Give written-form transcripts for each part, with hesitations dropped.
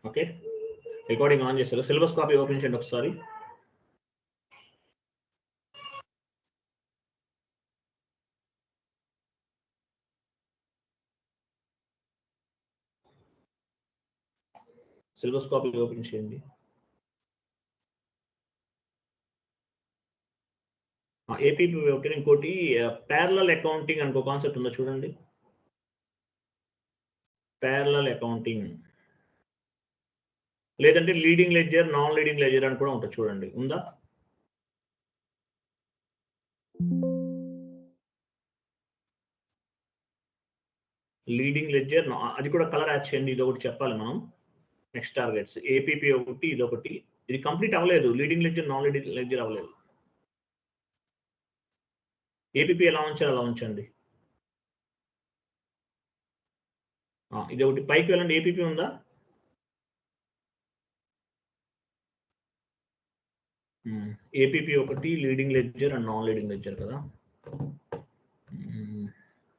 Okay, recording on చేశారు. Syllabus copy open చేయండి ఒకసారి. సిలబస్ కాపీ ఓపెన్ చేయండి. APP okay. ఇంకోటి ప్యారలల్ అకౌంటింగ్ అనుకో కాన్సెప్ట్ ఉందో చూడండి. ప్యారలల్ అకౌంటింగ్ లేదంటే leading ledger, non leading ledger అని కూడా ఉంటుంది చూడండి. ఉందా? లీడింగ్ లెడ్జర్ అది కూడా కలర్ యాడ్ చేయండి. ఇది ఒకటి చెప్పాలి మనం. నెక్స్ట్ టార్గెట్స్ ఏపీపీ ఒకటి, ఇది ఒకటి. ఇది కంప్లీట్ అవ్వలేదు. Leading ledger, non leading ledger అవ్వలేదు. ఏపీపీ ఎలా ఉంచాలి అలా ఉంచండి. ఇది ఒకటి పైకి వెళ్ళండి. ఏపీపీ ఉందా? ఏపీపీ ఒకటి, leading ledger and non leading ledger కదా.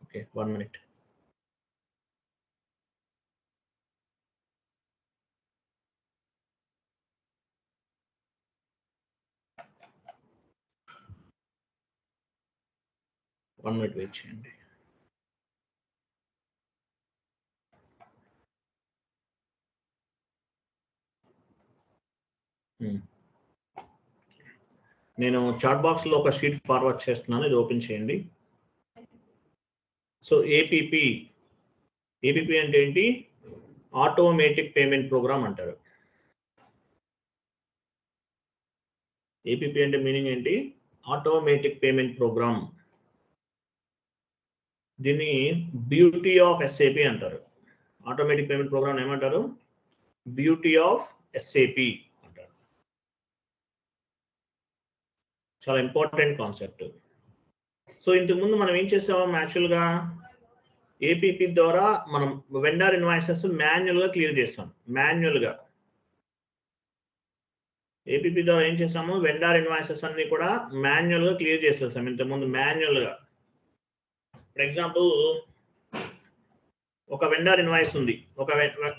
Okay, 1 minute. వెయిట్ చేయండి. నేను చాట్ బాక్స్లో ఒక షీట్ ఫార్వర్డ్ చేస్తున్నాను. ఇది ఓపెన్ చేయండి. సో ఏపీపీ అంటే ఏంటి? ఆటోమేటిక్ పేమెంట్ ప్రోగ్రామ్ అంటారు. ఏపీపీ అంటే మీనింగ్ ఏంటి? Automatic payment program. దీన్ని బ్యూటీ ఆఫ్ ఎస్ఏపి అంటారు. ఆటోమేటిక్ పేమెంట్ ప్రోగ్రామ్ ఏమంటారు? బ్యూటీ ఆఫ్ ఎస్ఏపి అంటారు. చాలా ఇంపార్టెంట్ కాన్సెప్ట్. సో ఇంతకుముందు మనం ఏం చేసాము? యాక్చువల్గా ఏపీపీ ద్వారా మనం వెండర్ ఇన్వాయిసెస్ మాన్యువల్గా క్లియర్ చేస్తాం. మాన్యువల్గా ఏపీపీ ద్వారా ఏం చేసాము? వెండర్ ఇన్వాయిసెస్ అన్ని కూడా మాన్యువల్గా క్లియర్ చేసేస్తాం. ఇంతకుముందు మాన్యువల్గా. ఫర్ ఎగ్జాంపుల్ ఒక వెండర్ ఇన్వాయిస్ ఉంది. ఒక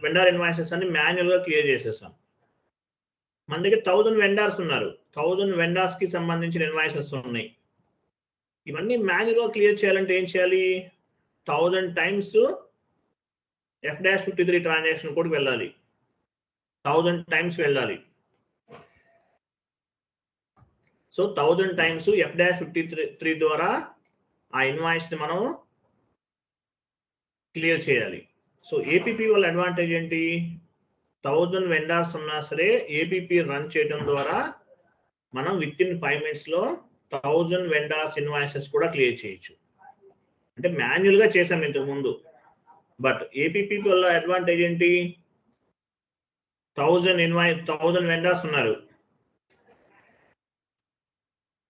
వెండర్ ఇన్వాయిసెస్ అన్ని మాన్యువల్గా క్లియర్ చేసేస్తాం. మన దగ్గర 1000 వెండర్స్ ఉన్నారు. 1000 వెండర్స్ కి సంబంధించిన ఇన్వాయిసెస్ ఉన్నాయి. ఇవన్నీ మాన్యువల్గా క్లియర్ చేయాలంటే ఏం చేయాలి? 1000 టైమ్స్ F-53 ట్రాన్సాక్షన్ కోడ్కి వెళ్ళాలి. 1000 టైమ్స్ వెళ్ళాలి. సో 1000 టైమ్స్ F-53 ద్వారా ఆ ఇన్వాయిస్ ని మనం క్లియర్ చేయాలి. సో ఏపీపీ వల్ల అడ్వాంటేజ్ ఏంటి? 1000 వెండర్స్ ఉన్నా సరే ఏపీపీ రన్ చేయడం ద్వారా మనం విత్ ఇన్ 5 minutes లో 1000 వెండర్స్ ఇన్వాయిసెస్ కూడా క్లియర్ చేయొచ్చు. అంటే మాన్యువల్గా చేసాం ఇంతకు ముందు. బట్ ఏపీపీ వల్ల అడ్వాంటేజ్ ఏంటి? 1000 వెండర్స్ ఉన్నారు.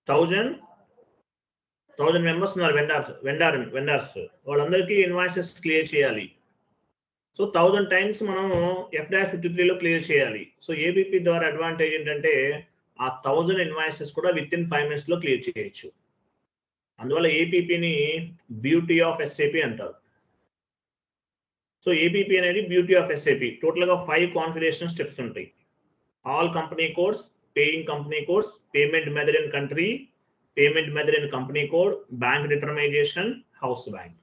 1000 మెంబర్స్ ఉన్నారు. వెండర్స్ వాళ్ళందరికీ ఇన్వాయిసెస్ క్లియర్ చేయాలి. సో 1000 టైమ్స్ మనం F-53లో క్లియర్ చేయాలి. సో ఏబీపీ ద్వారా అడ్వాంటేజ్ ఏంటంటే ఆ 1000 ఇన్వాయిసెస్ కూడా విత్ ఇన్ 5 minutes లో క్లియర్ చేయొచ్చు. అందువల్ల ఏపీపీని బ్యూటీ ఆఫ్ ఎస్ఏపి అంటారు. సో ఏపీపీ అనేది బ్యూటీ ఆఫ్ ఎస్ఏపి. టోటల్గా 5 కాన్ఫిగరేషన్ స్టెప్స్ ఉంటాయి. All company codes, paying company codes, payment method in country, payment method in company code, bank determination, house bank.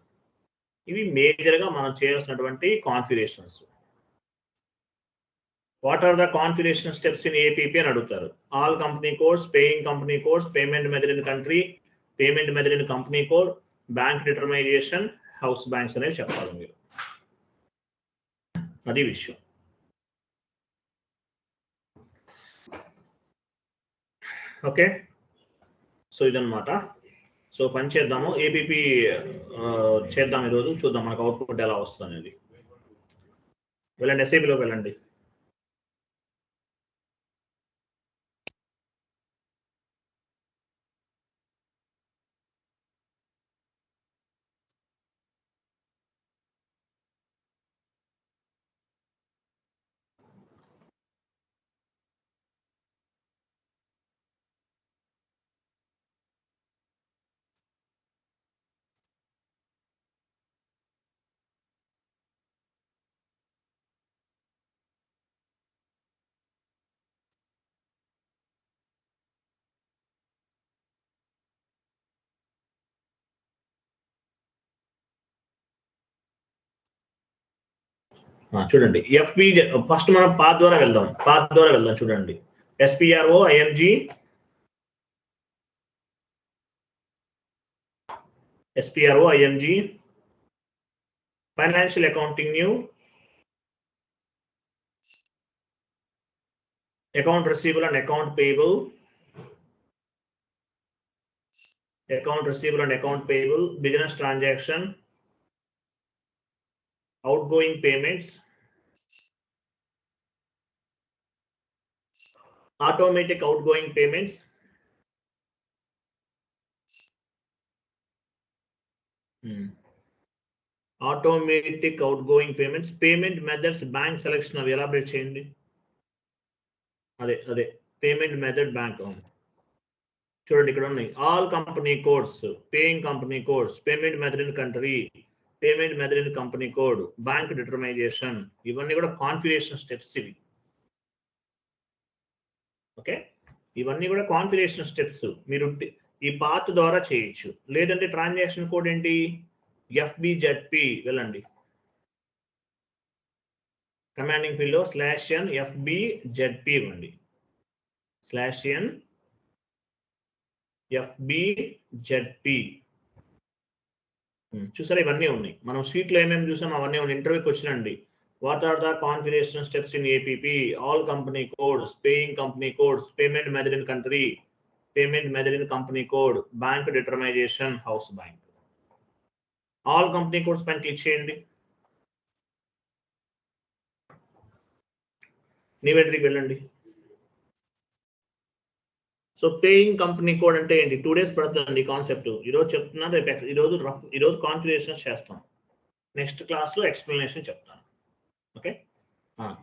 ఇవి మేజర్గా మనం చేయాల్సినటువంటి configurations. What are the configuration steps in APP అని అడుగుతారు. All company codes, paying company codes, payment method in country, payment method in company code, bank determination, house banks అనేవి చెప్పాలి మీరు. అది విషయం. ఓకే, సో ఇదన్నమాట. సో పని చేద్దాము. ఏపీపీ చేద్దాం ఈరోజు. చూద్దాం మనకు అవుట్పుట్ ఎలా వస్తుంది అనేది. వెళ్ళండి, ఎస్ఏపీలోకి వెళ్ళండి. చూడండి ఎఫ్బి ఫస్ట్ మనం పాత్ ద్వారా వెళ్దాం చూడండి SPRO ING financial accounting new account receivable and account payable business transaction outgoing payments automatic outgoing payments automatic outgoing payments payment methods bank selection అవి ఎలాబరేట్ చేయండి అదే పేమెంట్ మెథడ్ బ్యాంక్ చూడండి ఇక్కడ ఉన్నాయి all company codes paying company codes payment method in country payment method in company code bank determination ఇవన్నీ కూడా configuration steps ఇవి okay ఇవన్నీ కూడా కాన్ఫిగరేషన్ స్టెప్స్ మీరు ఈ పాత్ ద్వారా చేయొచ్చు లేదంటే ట్రాన్సాక్షన్ కోడ్ ఏంటి FBZP వెళ్ళండి కమాండింగ్ ఫీల్డ్ లో /n FBZP ఇవ్వండి /n FBZP చూసారా ఇవన్నీ ఉన్నాయి మనం షీట్లో ఏమేమి చూసాం అవన్నీ ఉన్నాయి ఇంటర్వ్యూకి వచ్చినండి what are the configuration steps in APP all company codes paying company codes payment method in country payment method in company code bank determination house bank all company codes పైన క్లిక్ చేయండి న్యూ ఎంట్రీకి వెళ్ళండి so paying company code అంటే ఏంటి 2 days పడుతుందండి concept ఈరోజు చెప్తున్నాను రేపు ఈరోజు కాన్ఫిగరేషన్ చేస్తాం నెక్స్ట్ క్లాస్లో ఎక్స్ప్లెనేషన్ చెప్తాను ఓకే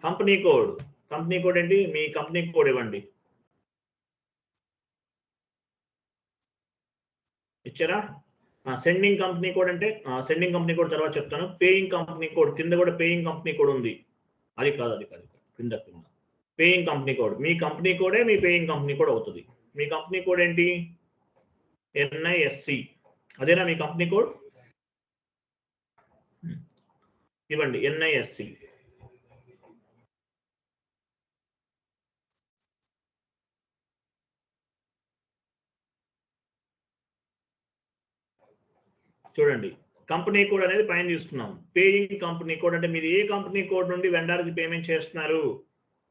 కంపెనీ కోడ్ ఏంటి మీ కంపెనీ కోడ్ ఇవ్వండి ఇచ్చారా సెండింగ్ కంపెనీ కోడ్ అంటే సెండింగ్ కంపెనీ కోడ్ తర్వాత చెప్తాను పేయింగ్ కంపెనీ కోడ్ కింద కూడా పేయింగ్ కంపెనీ కోడ్ ఉంది అది కాదు కింద పేయింగ్ కంపెనీ కోడ్ మీ కంపెనీ కోడే మీ పేయింగ్ కంపెనీ కోడ్ అవుతుంది మీ కంపెనీ కోడ్ ఏంటి NISC అదేనా మీ కంపెనీ కోడ్ ఇవ్వండి NISC చూడండి కంపెనీ కోడ్ అనేది పైన తీసుకున్నాం పేయింగ్ కంపెనీ కోడ్ అంటే మీరు ఏ కంపెనీ కోడ్ నుండి వెండర్కి పేమెంట్ చేస్తున్నారు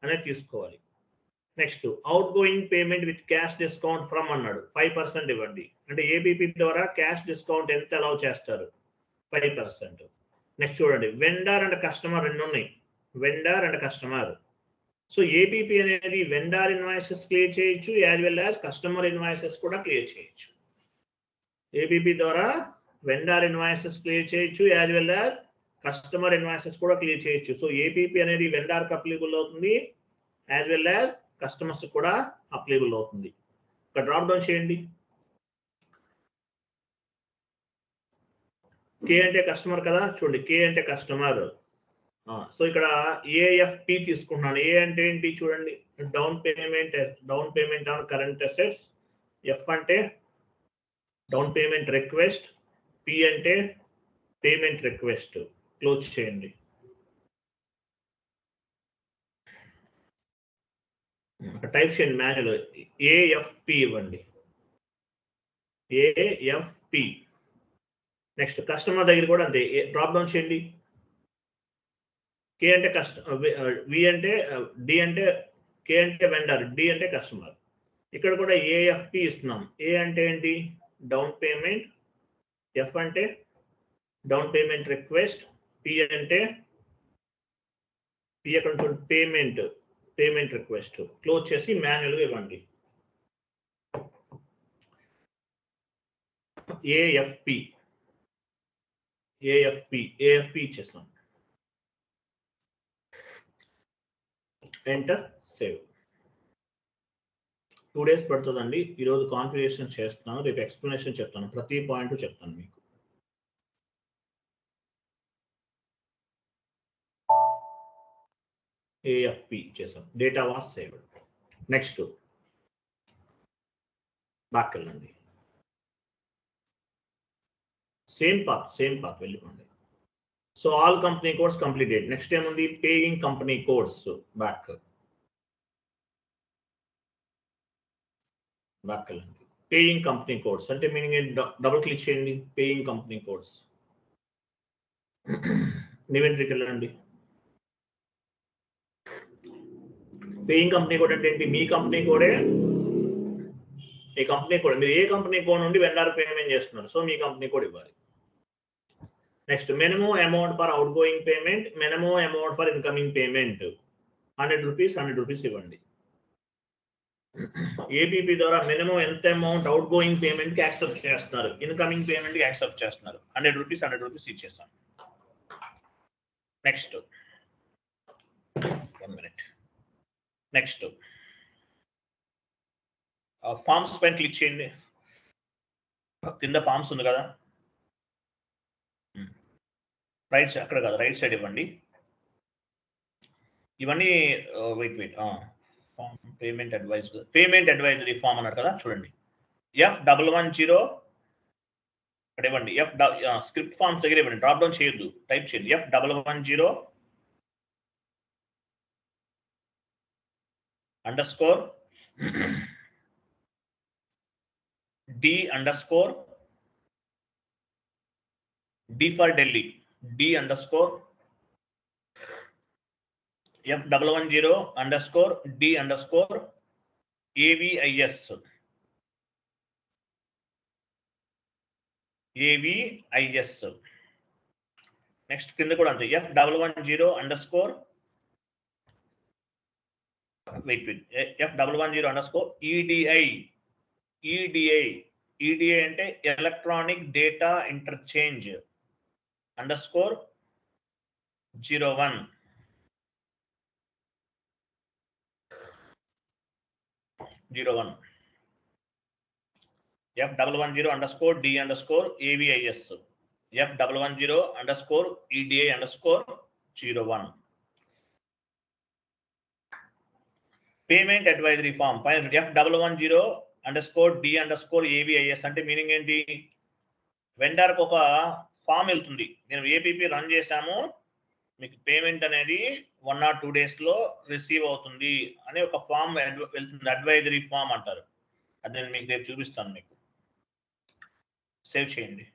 అనేది తీసుకోవాలి next out going payment with cash discount from అన్నాడు 5% ఇవ్వండి అంటే APP ద్వారా క్యాష్ డిస్కౌంట్ ఎంత అలౌ చేస్తారు 5%. నెక్స్ట్ చూడండి వెండర్ అండ్ కస్టమర్ రెండు ఉన్నాయి vendor and customer so APP అనేది వెండర్ ఇన్వాయిసెస్ క్లియర్ చేయొచ్చు as well as customer invoices కూడా క్లియర్ చేయొచ్చు APP ద్వారా వెండర్ ఇన్వాయిసెస్ క్లియర్ చేయొచ్చు as well as customer invoices కూడా క్లియర్ చేయొచ్చు సో APP అనేది వెండర్కి అప్లికబుల్ అవుతుంది యాజ్ వెల్ యాజ్ కస్టమర్స్ కూడా అప్లికబుల్ అవుతుంది ఇక్కడ డ్రాప్ డౌన్ చేయండి K అంటే కస్టమర్ కదా చూడండి K అంటే కస్టమర్ సో ఇక్కడ AFP తీసుకుంటున్నాను A అంటే ఏంటి చూడండి down payment on current assets F అంటే డౌన్ పేమెంట్ రిక్వెస్ట్ P అంటే పేమెంట్ రిక్వెస్ట్ క్లోజ్ చేయండి టైప్ చేయండి మాన్యువల్ AFP ఇవ్వండి AFP నెక్స్ట్ కస్టమర్ దగ్గర కూడా అంతే డ్రాప్ డౌన్ చేయండి K అంటే V అంటే D అంటే K అంటే వెండర్ D అంటే కస్టమర్ ఇక్కడ కూడా AFP ఇస్తున్నాం A అంటే ఏంటి డౌన్ పేమెంట్ F అంటే డౌన్ పేమెంట్ రిక్వెస్ట్ P అంటే P అక్కడ నుంచి పేమెంట్ రిక్వెస్ట్ క్లోజ్ చేసి మాన్యువల్గా ఇవ్వండి AFP ఇచ్చేస్తాం ఎంటర్ సేవ్ 2 days పడుతుందండి ఈరోజు కాన్ఫిగరేషన్ చేస్తాను రేపు ఎక్స్ప్లెనేషన్ చెప్తాను ప్రతి పాయింట్ చెప్తాను మీకు AFP చేసాం data was saved next back వెళ్ళండి సేమ్ పాత్ వెళ్ళిపోండి So all company codes completed. Next time on the paying company codes back. Paying company codes. Ante meaning double click cheyandi. Paying company codes. New entry kellanడి. Paying company code అంటే ఏంటి? మీ company కోడే, మీ company code, మీరు ఏ company code నుండి vendor payment చేస్తున్నారు, సో మీ కంపెనీ కోడ్ ఇవ్వాలి. Next minimum amount for outgoing payment, minimum amount for incoming payment 100 rupees 100 rupees ఇవ్వండి. ఏపీపీ ద్వారా మినిమం ఎంత అమౌంట్ అవుట్ గోయింగ్ పేమెంట్ కి యాక్సెప్ట్ చేస్తున్నారు, ఇన్కమింగ్ పేమెంట్ కి యాక్సెప్ట్ చేస్తున్నారు, 100 రూపీస్ 100 రూపీస్ ఇచ్చేస్తాం. Next 1 minute. నెక్స్ట్ ఫార్మ్స్ పైన క్లిక్ చేయండి. కింద ఫార్మ్స్ ఉంది కదా, రైట్ సైడ్, అక్కడ కాదు రైట్ సైడ్ ఇవ్వండి. ఇవన్నీ వెయిట్ పేమెంట్ అడ్వైజరీ ఫామ్ అన్నారు కదా, చూడండి. F110 అక్కడ ఇవ్వండి. స్క్రిప్ట్ ఫామ్స్ దగ్గర ఇవ్వండి, డ్రాప్ డౌన్ చేయొద్దు, టైప్ చేయండి. F110 underscore D underscore D for Delhi, D underscore F110 underscore D underscore AVIS next కింద కూడా అంతే. F110 underscore F110 underscore EDI అంటే electronic data interchange underscore 01 F110 underscore D underscore AVIS F110 underscore EDI underscore 01 payment advisory form పైన F110 underscore D underscore AVIS అంటే meaning ఏంటి? వెండర్కి ఒక form వెళ్తుంది, నేను ఏపీపీ రన్ చేశాము, మీకు పేమెంట్ అనేది 1 or 2 days లో రిసీవ్ అవుతుంది అనే ఒక ఫామ్ వెళ్తుంది, అడ్వైజరీ ఫామ్ అంటారు. అది నేను మీకు రేపు చూపిస్తాను. మీకు సేవ్ చేయండి.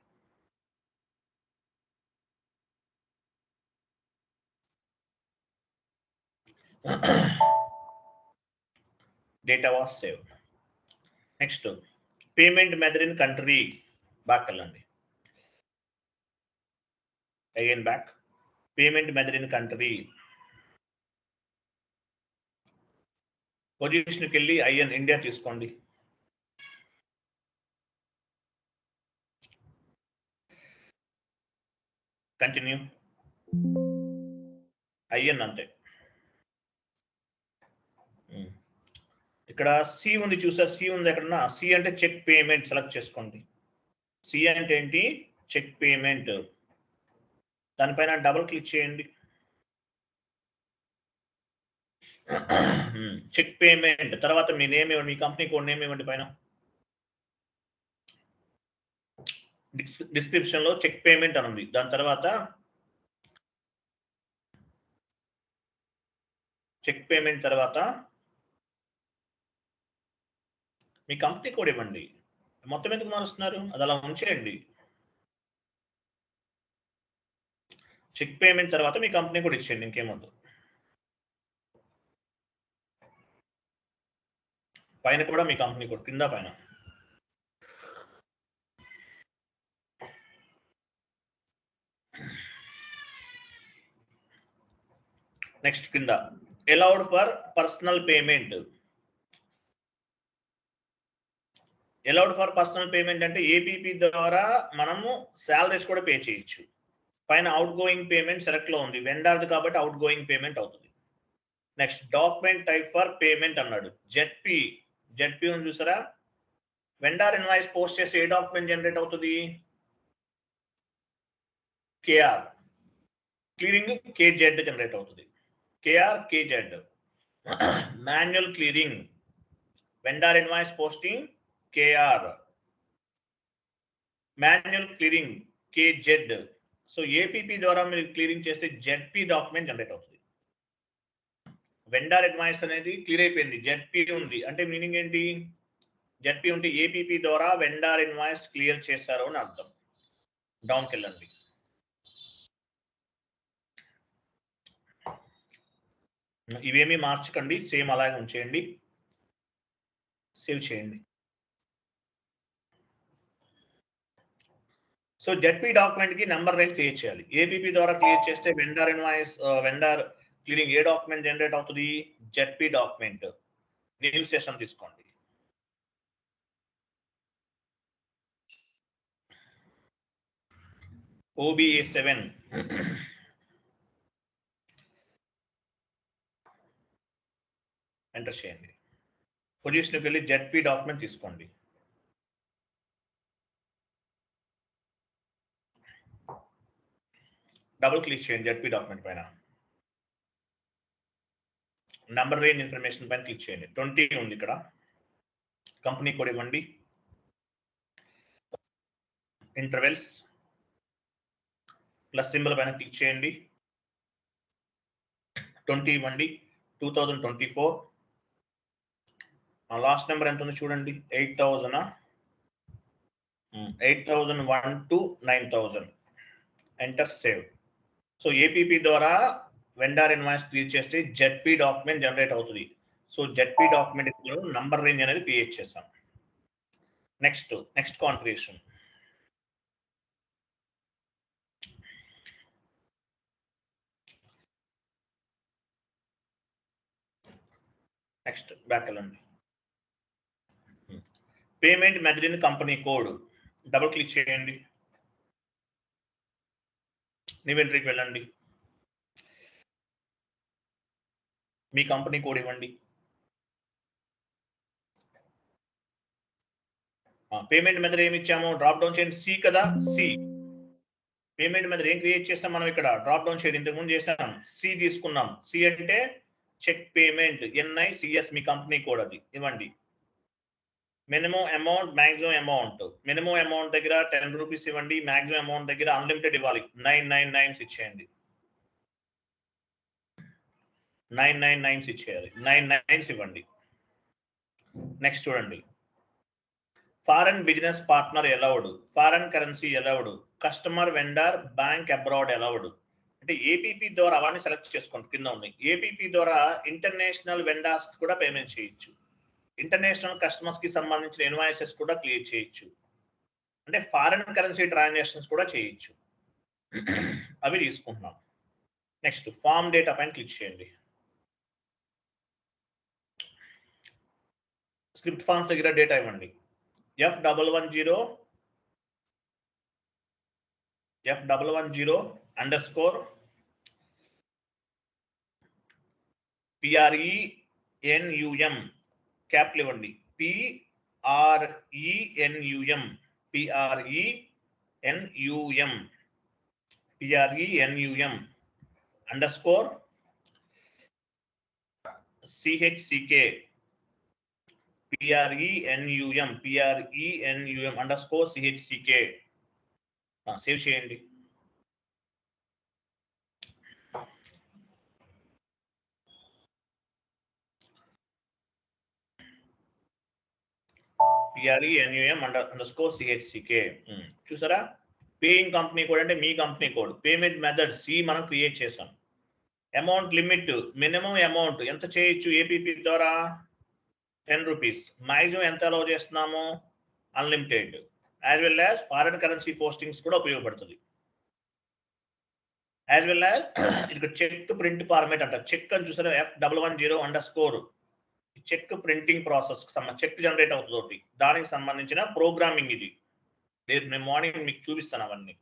Data was save. Next payment method in country, back వెళ్ళండి. Again back, payment method in country, పొజిషన్కి వెళ్ళి ఐఎన్ ఇండియా తీసుకోండి. కంటిన్యూ, ఐఎన్ అంతే. ఇక్కడ సి ఉంది చూసారు, సి ఉంది ఎక్కడన్నా, సి అంటే చెక్ పేమెంట్ సెలెక్ట్ చేసుకోండి. సి అంటే ఏంటి? Check payment. దానిపైన డబుల్ క్లిక్ చేయండి. చెక్ పేమెంట్ తర్వాత మీ నేమ్ ఇవ్వండి, మీ కంపెనీ కోడ్ నేమ్ ఇవ్వండి. పైన డిస్క్రిప్షన్ లో చెక్ పేమెంట్ అని ఉంది, దాని తర్వాత చెక్ పేమెంట్ తర్వాత మీ కంపెనీ కోడ్ ఇవ్వండి. మొత్తం ఎందుకు మారుస్తున్నారు? అది అలా ఉంచేయండి. చెక్ పేమెంట్ తర్వాత మీ కంపెనీ కోడ్ ఇచ్చేయండి, ఇంకేమొద్దు. పైన కూడా మీ కంపెనీ కోడ్, కింద పైన. నెక్స్ట్ కింద allowed for personal payment. Allowed for personal payment అంటే ఏపీపీ ద్వారా మనము శాలరీస్ కూడా పే చేయొచ్చు. పైన అవుట్ గోయింగ్ పేమెంట్ సెలెక్ట్ లో ఉంది, వెండర్ది కాబట్టి అవుట్ గోయింగ్ పేమెంట్ అవుతుంది. Next document type for payment అన్నాడు, జెడ్పీ ఉంది చూసారా. వెండర్ ఇన్వాయిస్ పోస్ట్ చేసి ఏ డాక్యుమెంట్ జనరేట్ అవుతుంది? కేఆర్, క్లియరింగ్ కేజెడ్ జనరేట్ అవుతుంది. KR KZ. Manual clearing, vendor invoice posting KR, manual clearing KZ. So APP ద్వారా మీరు క్లియరింగ్ చేస్తే జెడ్పీ డాక్యుమెంట్ జనరేట్ అవుతుంది. వెండర్ ఇన్వాయిస్ అనేది క్లియర్ అయిపోయింది, జెడ్పీ ఉంది అంటే మీనింగ్ ఏంటి? జెడ్పీ ఉంటే ఏపీపీ ద్వారా వెండర్ ఇన్వాయిస్ క్లియర్ చేశారు అని అర్థం. డౌన్కి వెళ్ళండి. ఇవేమీ మార్చకండి, సేమ్ అలాగే ఉంచేయండి, సేవ్ చేయండి. సో జెడ్పీ డాక్యుమెంట్ కి నెంబర్ రేంజ్ క్రియేట్ చేయాలి. ఏపీపీ ద్వారా క్లియర్ చేస్తే వెండర్ ఇన్వాయిస్ వెండర్ క్లియరింగ్ ఏ డాక్యుమెంట్ జనరేట్ అవుతుంది? ZP document. న్యూ సెషన్ తీసుకోండి. OBA7 ఎంటర్ చేయండి. పొజిషన్కి వెళ్ళి జెడ్పీ డాక్యుమెంట్ తీసుకోండి. డబుల్ క్లిక్ చేయండి జెడ్పీ డాక్యుమెంట్ పైన. నంబర్ రేంజ్ ఇన్ఫర్మేషన్ పైన క్లిక్ చేయండి. 20 ఉంది ఇక్కడ. కంపెనీ కోడ్ ఇవ్వండి. ఇంటర్వెల్స్ ప్లస్ సింబల్ పైన క్లిక్ చేయండి. 20 ఇవ్వండి. 2024. లాస్ట్ నెంబర్ ఎంత ఉంది చూడండి. 8,000 8,001 to 9,000. Enter save. So APP ద్వారా వెండర్ ఇన్వాయిస్ క్లియర్ చేస్తే జెడ్పీ డాక్యుమెంట్ జనరేట్ అవుతుంది. So ZP document number range అనేది క్రియేట్ చేస్తాం. Next configuration. నెక్స్ట్ బ్యాక్ వెళ్ళండి. Payment method in company code double click చేయండి. న్యూ ఎంట్రీకి వెళ్ళండి. మీ కంపెనీ కోడ్ ఇవ్వండి. పేమెంట్ మెథడ్ ఏమి ఇచ్చాము? డ్రాప్ డౌన్ చేయండి. సి కదా, సి. పేమెంట్ మెథడ్ ఏం క్రియేట్ చేస్తాం మనం ఇక్కడ? డ్రాప్ డౌన్ చేయండి. ఇంతకుముందు చేసాం, సి తీసుకున్నాం. సి అంటే చెక్ పేమెంట్, NICS మీ కంపెనీ కోడ్ అది ఇవ్వండి. Minimum amount, maximum amount. Minimum amount దగ్గర 10 రూపీస్ ఇవ్వండి. మాక్సిమం అమౌంట్ దగ్గర అన్లిమిటెడ్ ఇవ్వాలి. 999 ఇచ్చేయండి. 999 ఇచ్చేయాలి. 99 ఇవ్వండి. నెక్స్ట్ చూడండి. Foreign business partner allowed, foreign currency allowed, customer vendor bank abroad allowed. అంటే ఏపీపీ ద్వారా అవన్నీ సెలెక్ట్ చేసుకోండి. కింద ఉన్నాయి. ఏపీపీ ద్వారా ఇంటర్నేషనల్ వెండర్స్ కూడా పేమెంట్ చేయొచ్చు. ఇంటర్నేషనల్ కస్టమర్స్ కి సంబంధించిన ఇన్వాయిసెస్ కూడా క్లియర్ చేయొచ్చు. అంటే ఫారెన్ కరెన్సీ ట్రాన్సాక్షన్స్ కూడా చేయొచ్చు. అవి తీసుకుంటున్నాం. నెక్స్ట్ ఫార్మ్ డేటా పైన క్లిక్ చేయండి. స్క్రిప్ట్ ఫార్మ్స్ దగ్గర డేటా ఇవ్వండి. F110 PRENUM క్యాపిటల్ ఇవ్వండి. PRENUM underscore CHCK PRENUM underscore CHCK. Save చేయండి. PRENUM underscore CHCK. చూసారా? పేయింగ్ కంపెనీ కోడ్ అంటే మీ company code. Payment method C మనం క్రియేట్ చేసాం. అమౌంట్ లిమిట్, మినిమం అమౌంట్ ఎంత చేయొచ్చు ఏపీపీ ద్వారా? 10 రూపీస్. మాక్సిమం ఎంత అలౌ చేస్తున్నాము? Unlimited. As well as foreign currency postings కూడా ఉపయోగపడుతుంది. యాజ్ వెల్ యాజ్ ఇక్కడ చెక్ ప్రింట్ ఫార్మేట్ అంట. చెక్ అని చూసారా? F110 check printing process check generate అవుతుంది. దానికి సంబంధించిన ప్రోగ్రామింగ్ ఇది. నేను మార్నింగ్ మీకు చూపిస్తాను అవన్నీ.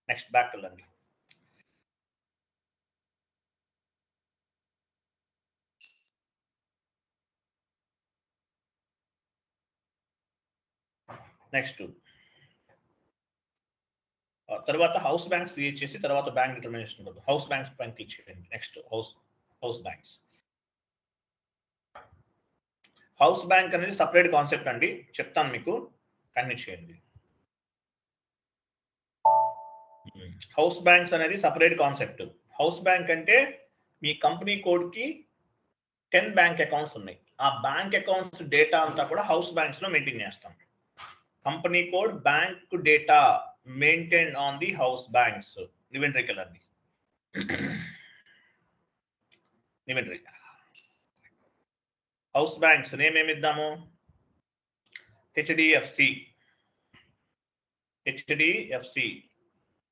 నెక్స్ట్ బ్యాక్ వెళ్ళండి. నెక్స్ట్ తర్వాత హౌస్ బ్యాంక్స్ క్రియేట్ చేసి తర్వాత బ్యాంక్ డిటర్మినేషన్ ఉంటుంది. హౌస్ బ్యాంక్స్ పైన క్లిక్ చేయండి. Next house banks. House bank అనేది సపరేట్ కాన్సెప్ట్ అండి, చెప్తాను మీకు. కంటిన్యూ చేయండి. హౌస్ బ్యాంక్స్ అనేది సపరేట్ కాన్సెప్ట్. హౌస్ బ్యాంక్ అంటే మీ కంపెనీ కోడ్కి 10 బ్యాంక్ అకౌంట్స్ ఉన్నాయి. ఆ బ్యాంక్ అకౌంట్స్ డేటా అంతా కూడా హౌస్ బ్యాంక్స్ లో మెయింటైన్ చేస్తాం. Company code bank data maintain on the house banks. Inventory కలర్ని ఇన్వెంటరీ హౌస్ బ్యాంక్స్ నేమ్ ఏమిద్దాము? HDFC.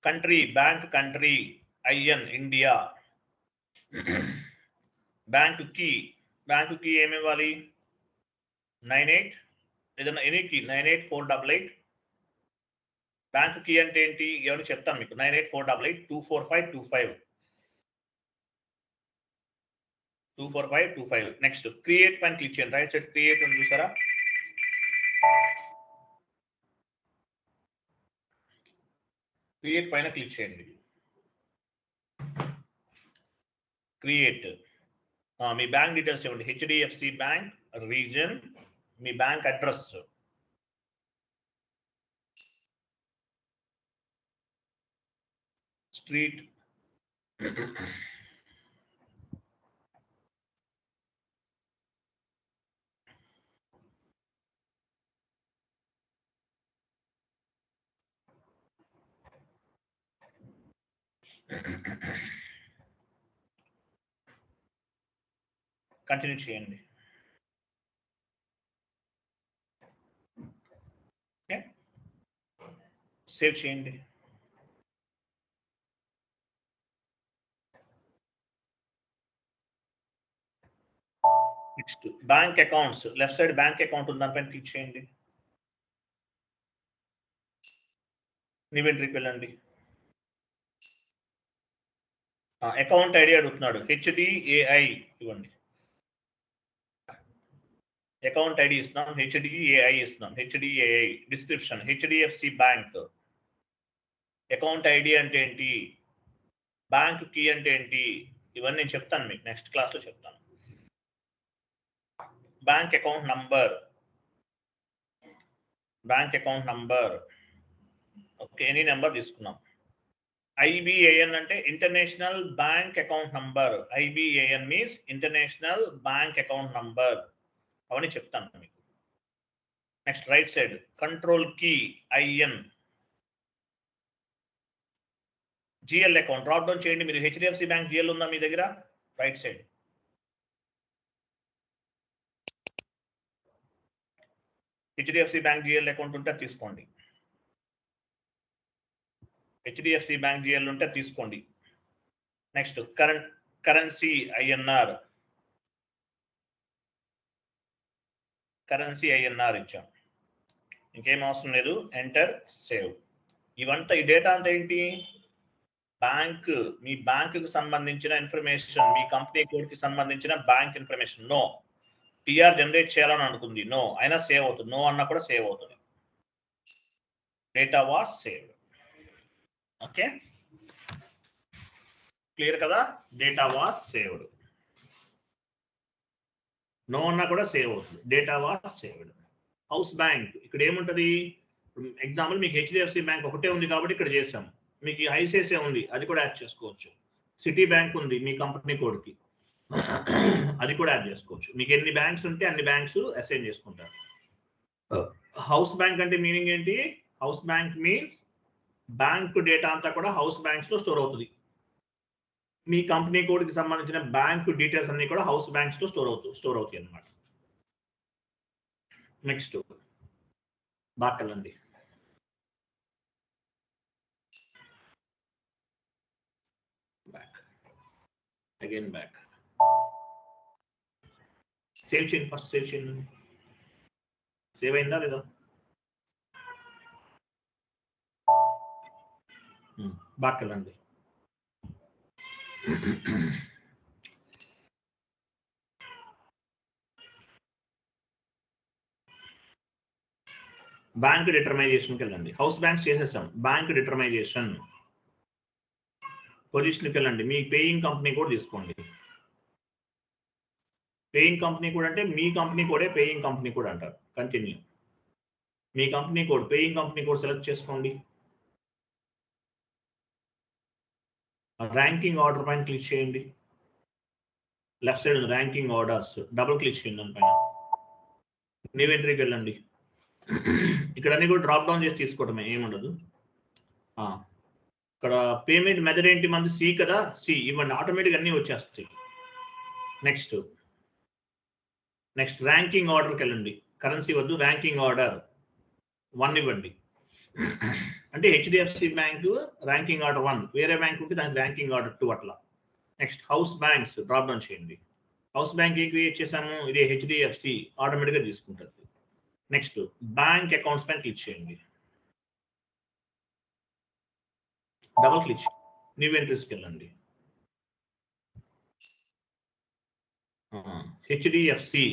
Country bank country IN India. Bank key ఏమి ఇవ్వాలి? 98 ఏదైనా ఎనీ కీ 98488. బ్యాంక్ కీ అంటే ఏంటి ఏమని చెప్తాను మీకు. 9848824525245. నెక్స్ట్ క్రియేట్ పైన క్లిక్ చేయండి. రైట్ సైడ్ క్రియేట్ అని చూసారా? క్రియేట్ పైన క్లిక్ చేయండి. క్రియేట్ మీ బ్యాంక్ డీటెయిల్స్ ఇవ్వండి. హెచ్డిఎఫ్సి బ్యాంక్ రీజన్, మీ బ్యాంక్ అడ్రస్, స్ట్రీట్, కంటిన్యూ చేయండి. సేవ్ చేయండి. Next bank accounts, left side bank account ఉంది, దానిపైన క్లిక్ చేయండి. ఇన్వెంటరీకి వెళ్ళండి. అకౌంట్ ఐడి అడుగుతున్నాడు. హెచ్డిఏఐ ఇవ్వండి. అకౌంట్ ఐడి ఇస్తున్నాం, హెచ్డిఏఐ ఇస్తున్నాం. HDAI description HDFC bank. Account ID అంటే ఏంటి, బ్యాంక్ కీ అంటే ఏంటి, ఇవన్నీ నేను చెప్తాను మీకు నెక్స్ట్ క్లాస్లో చెప్తాను. Bank account number okay, any number తీసుకున్నాం. ఐబిఏఎన్ అంటే international bank account number. IBAN means international bank account number. అవన్నీ చెప్తాను మీకు. Next right side control key IN. GL account drop down చేయండి. మీరు హెచ్డిఎఫ్సి బ్యాంక్ జిఎల్ ఉందా మీ దగ్గర? Right side HDFC bank GL account ఉంటే తీసుకోండి. హెచ్డిఎఫ్సి బ్యాంక్ జిఎల్ ఉంటే తీసుకోండి. Next currency INR. ఇచ్చాం. ఇంకేం అవసరం లేదు. Enter save. ఇవంతా ఈ డేటా అంతా ఏంటి? బ్యాంక్, మీ బ్యాంక్ కి సంబంధించిన ఇన్ఫర్మేషన్, మీ కంపెనీ కోడ్ కి సంబంధించిన bank information. No TR generate చేయాలని అనుకుంది, నో అయినా సేవ్ అవుతుంది. నో అన్నా కూడా సేవ్ అవుతుంది. Data was saved. Okay, clear కదా? Data was saved. నో అన్నా కూడా సేవ్ అవుతుంది. Data was saved. House bank ఇక్కడ ఏముంటది? ఎగ్జాంపుల్ మీకు హెచ్డిఎఫ్సి బ్యాంక్ ఒకటే ఉంది కాబట్టి ఇక్కడ చేసాం. మీకు ఐసిఐసిఐ ఉంది, అది కూడా యాడ్ చేసుకోవచ్చు. సిటీ బ్యాంక్ ఉంది మీ కంపెనీ కోడ్కి, అది కూడా యాడ్ చేసుకోవచ్చు. మీకు ఎన్ని బ్యాంక్స్ ఉంటే అన్ని బ్యాంక్స్ అసైన్ చేసుకుంటారు. హౌస్ బ్యాంక్ అంటే మీనింగ్ ఏంటి? House bank means bank data అంతా కూడా హౌస్ బ్యాంక్స్ లో స్టోర్ అవుతుంది. మీ కంపెనీ కోడ్కి సంబంధించిన బ్యాంక్ డీటెయిల్స్ అన్ని కూడా హౌస్ బ్యాంక్స్ లో స్టోర్ అవుతాయి అన్నమాట. నెక్స్ట్ బాకలండి. Again back. సేవ్ చేయండి, ఫస్ట్ సేవ్ చేయండి. సేవ్ అయిందా లేదా? బాకలండి. బ్యాంక్ డిటర్మైజేషన్కి వెళ్ళండి. హౌస్ బ్యాంక్స్ చేసేసాం. బ్యాంక్ డిటర్మైజేషన్ పొజిషన్కి వెళ్ళండి. మీ పేయింగ్ కంపెనీ కూడా తీసుకోండి. పేయింగ్ కంపెనీ కూడా అంటే మీ కంపెనీ కోడే పేయింగ్ కంపెనీ కూడా అంటారు. కంటిన్యూ. మీ company code, paying company code select చేసుకోండి. ర్యాంకింగ్ ఆర్డర్ పైన క్లిక్ చేయండి. లెఫ్ట్ సైడ్ ఉంది ర్యాంకింగ్ ఆర్డర్స్, డబుల్ క్లిక్ చేయండి దానిపైన. న్యూ ఎంట్రీకి వెళ్ళండి. ఇక్కడ అన్ని కూడా డ్రాప్ డౌన్ చేసి తీసుకోవటమే, ఏముండదు. ఇక్కడ పేమెంట్ మెథడ్ ఏంటి మంది సి కదా, సి ఇవ్వండి, ఆటోమేటిక్ అన్నీ వచ్చేస్తాయి. నెక్స్ట్ ర్యాంకింగ్ ఆర్డర్కి వెళ్ళండి. కరెన్సీ వద్దు, ర్యాంకింగ్ ఆర్డర్ 1 ఇవ్వండి. అంటే హెచ్డిఎఫ్సి బ్యాంక్ ర్యాంకింగ్ ఆర్డర్ 1, వేరే బ్యాంక్ ఉంటే దానికి ర్యాంకింగ్ ఆర్డర్ 2 అట్లా. Next house banks drop down చేయండి. హౌస్ బ్యాంక్ ఏ క్రియేట్ చేసాము, ఇది హెచ్డిఎఫ్సి, ఆటోమేటిక్గా తీసుకుంటుంది. నెక్స్ట్ బ్యాంక్ అకౌంట్స్ పైన క్లిక్ చేయండి. డబుల్ క్లిక్, న్యూ ఎంట్రీస్కి వెళ్ళండి. హెచ్డిఎఫ్సి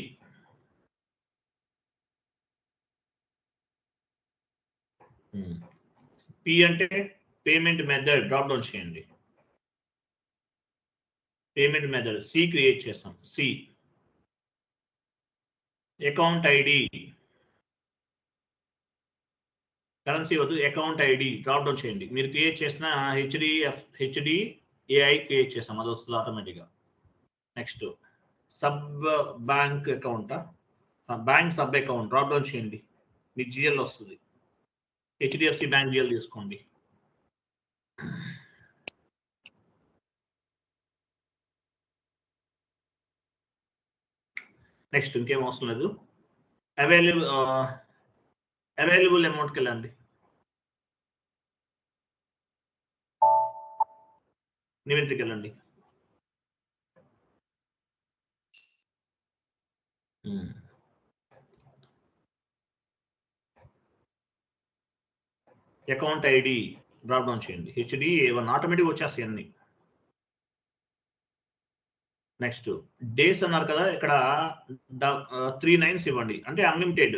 పి అంటే పేమెంట్ మెథడ్, డ్రాప్ డౌన్ చేయండి. పేమెంట్ మెథడ్ సి క్రియేట్ చేస్తాం. సి అకౌంట్ ఐడి, కరెన్సీ వద్దు, అకౌంట్ ఐడి డ్రాప్ డౌన్ చేయండి. మీరు క్రియేట్ చేసిన హెచ్డిఏఐ క్రియేట్ చేస్తాం, అది వస్తుంది ఆటోమేటిక్గా. Next sub bank account, bank sub account drop down చేయండి. మీకు జిఎల్ వస్తుంది, హెచ్డిఎఫ్సి బ్యాంక్ జిఎల్ తీసుకోండి. నెక్స్ట్ ఇంకేం అవసరం లేదు. అవైలబుల్ అమౌంట్కి వెళ్ళండి. నివెంట్రీకి వెళ్ళండి. అకౌంట్ ఐడి డ్రాప్ డౌన్ చేయండి. హెచ్డిఏ1 ఆటోమేటిక్ వచ్చేస్తాయి అన్ని. నెక్స్ట్ డేస్ అన్నారు కదా, ఇక్కడ 3 9s ఇవ్వండి, అంటే అన్లిమిటెడ్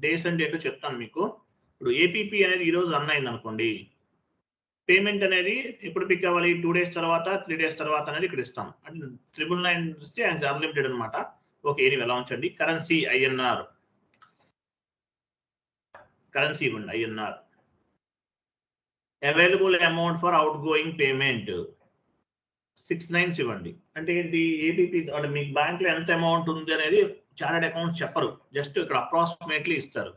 డేస్ అండ్ డేట్ చెప్తాను మీకు. ఇప్పుడు ఏపీపీ అనేది ఈరోజు రన్ అయింది అనుకోండి, పేమెంట్ అనేది ఎప్పుడు పిక్ అవ్వాలి, 2 days తర్వాత 3 days తర్వాత అనేది ఇక్కడ ఇస్తాం. అంటే 999 ఇస్తే అన్లిమిటెడ్ అనమాట. ఓకే, ఇది ఎలా ఉంచండి. కరెన్సీ ఐఎన్ఆర్, కరెన్సీ ఇవ్వండి INR. Available amount for outgoing payment 6 9s ఇవ్వండి. అంటే ఏంటి, ఏపీపీ అంటే మీకు బ్యాంక్లో ఎంత అమౌంట్ ఉంది అనేది చార్టెడ్ అకౌంట్స్ చెప్పరు, జస్ట్ ఇక్కడ అప్రాక్సిమేట్లీ ఇస్తారు.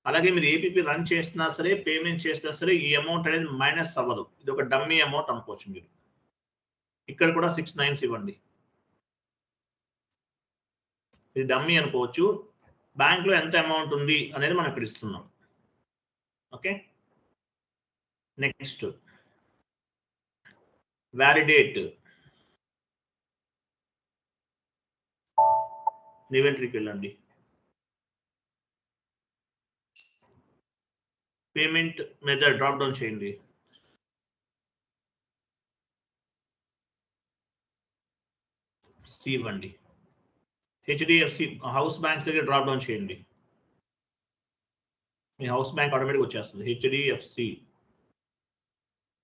అలాగే మీరు ఏపీపీ రన్ చేసినా సరే, పేమెంట్ చేసినా సరే, ఈ అమౌంట్ అనేది మైనస్ అవ్వదు, ఇది ఒక డమ్మీ అమౌంట్ అనుకోవచ్చు మీరు. ఇక్కడ కూడా 6 9s ఇవ్వండి, ఇది డమ్మీ అనుకోవచ్చు. బ్యాంక్లో ఎంత అమౌంట్ ఉంది అనేది మనం ఇక్కడ ఇస్తున్నాం. ఓకే, నెక్స్ట్ వ్యాలిడేట్, ఇన్వెంటరీకి వెళ్ళండి. పేమెంట్ మెథడ్ డ్రాప్ డౌన్ చేయండి. సి ఇవ్వండి. హెచ్డిఎఫ్సి హౌస్ బ్యాంక్స్ దగ్గర డ్రాప్ డౌన్ చేయండి. మీ హౌస్ బ్యాంక్ ఆటోమేటిక్ వచ్చేస్తుంది. హెచ్డిఎఫ్సి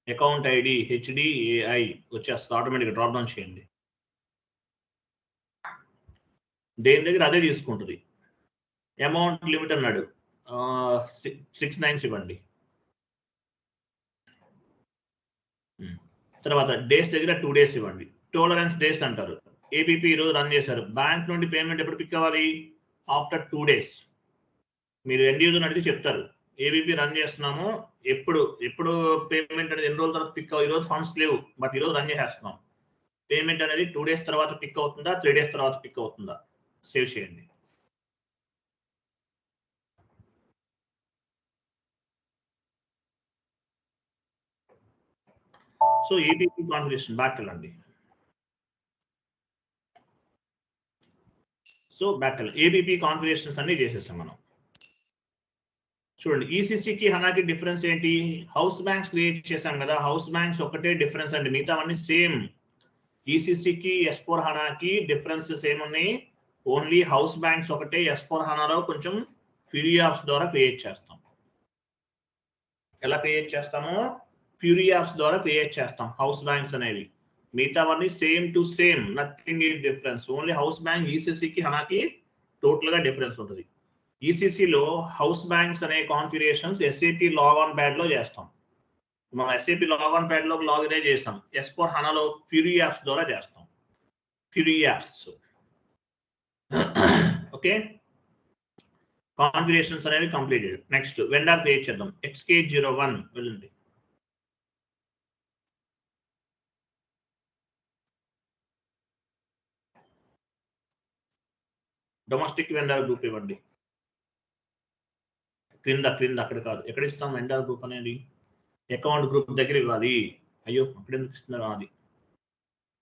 అకౌంట్ ఐడి హెచ్డిఏఐ వచ్చేస్తుంది ఆటోమేటిక్గా, డ్రాప్ డౌన్ చేయండి. దేని దగ్గర అదే తీసుకుంటుంది. అమౌంట్ లిమిట్ అన్నాడు, 6 9s ఇవ్వండి. తర్వాత డేస్ దగ్గర 2 days ఇవ్వండి. టోలరెన్స్ డేస్ అంటారు. ఏపీపీ ఈరోజు రన్ చేశారు, బ్యాంక్ నుండి పేమెంట్ ఎప్పుడు పిక్ అవ్వాలి, ఆఫ్టర్ 2 days. మీరు ఎండ్ యూజర్ అడిగితే చెప్తారు, ఏబీపీ రన్ చేస్తున్నాము, ఎప్పుడు పేమెంట్ అనేది ఎన్ని రోజుల తర్వాత పిక్ అవ్వాలి. ఈరోజు ఫండ్స్ లేవు, బట్ ఈరోజు రన్ చేసేస్తున్నాం. పేమెంట్ అనేది 2 days తర్వాత పిక్ అవుతుందా, 3 days తర్వాత పిక్ అవుతుందా, సేవ్ చేయండి. సో ఏబీపీ కాన్ఫిగరేషన్ బ్యాక్ వెళ్ళండి. సో బ్యాక్ వెళ్ళండి, ఏబీపీ కాన్ఫిగరేషన్స్ అన్ని చేసేసాం మనం. చూడండి, ఈసీసీకి హనాకి డిఫరెన్స్ ఏంటి, హౌస్ బ్యాంక్స్ క్రియేట్ చేశాం కదా, హౌస్ బ్యాంక్స్ ఒకటే డిఫరెన్స్ అండి, మిగతావన్నీ సేమ్. ఈసీసీకి S4 హనాకి డిఫరెన్స్ సేమ్ ఉన్నాయి, ఓన్లీ హౌస్ బ్యాంక్స్ ఒకటే S4 హనాలో కొంచెం ఫ్యూరీ యాప్స్ ద్వారా క్రియేట్ చేస్తాం. ఎలా క్రియేట్ చేస్తామో ఫ్యూరీ యాప్స్ ద్వారా క్రియేట్ చేస్తాం హౌస్ బ్యాంక్స్ అనేవి. మిగతావన్నీ same to same, nothing is difference. Only house bank ఈసీసీకి హనాకి టోటల్ గా డిఫరెన్స్ ఉంటుంది. ఈసీసీలో హౌస్ బ్యాంక్స్ అనే configurations SAP log on pad లో చేస్తాం. మనం SAP లాగిన్ ప్యాడ్ లో లాగిన్ చేస్తాం. S4 HANAలో ఫ్యూరీ యాప్స్ ద్వారా చేస్తాం. Fiori apps. ఓకే, కాన్ఫిగరేషన్స్ అనేవి కంప్లీటెడ్. నెక్స్ట్ వెండర్ క్రియేట్ చేద్దాం. XK01 వెళ్ళండి. డొమెస్టిక్ వెండర్ గ్రూప్ ఇవ్వండి. క్రింద అక్కడ కాదు, ఎక్కడ ఇస్తాం వెండర్ గ్రూప్ అనేది? అకౌంట్ గ్రూప్ దగ్గర ఇవ్వాలి. అయ్యో అక్కడ ఎందుకు ఇస్తున్నారు? అది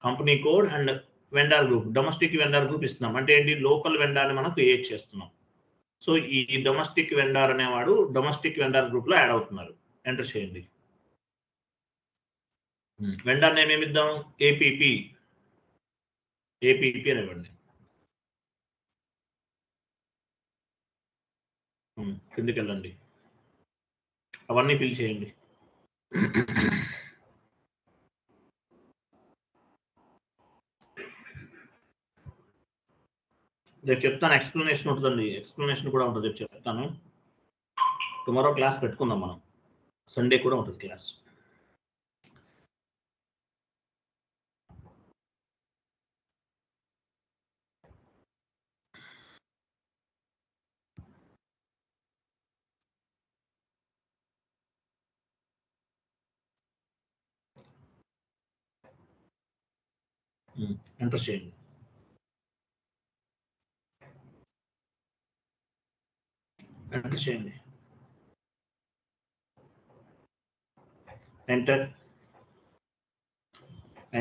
company code and vendor group. Domestic vendor group ఇస్తున్నాం అంటే ఏంటి? లోకల్ వెండర్ని మనం క్రియేట్ చేస్తున్నాం. సో ఈ డొమెస్టిక్ వెండర్ అనేవాడు డొమెస్టిక్ వెండర్ గ్రూప్ లో యాడ్ అవుతున్నారు. ఎంటర్ చేయండి. వెండర్ నేమ్ ఏమిద్దాం? ఏపీపీ అని ఇవ్వండి. కిందికి వెళ్ళండి, అవన్నీ ఫిల్ చేయండి. రేపు చెప్తాను, ఎక్స్ప్లెనేషన్ ఉంటుందండి. ఎక్స్ప్లెనేషన్ కూడా ఉంటుంది, రేపు చెప్తాను. టుమారో క్లాస్ పెట్టుకుందాం మనం. సండే కూడా ఉంటుంది క్లాస్. ఎంటర్ చేయండి. ఎంటర్ చేయండి. Enter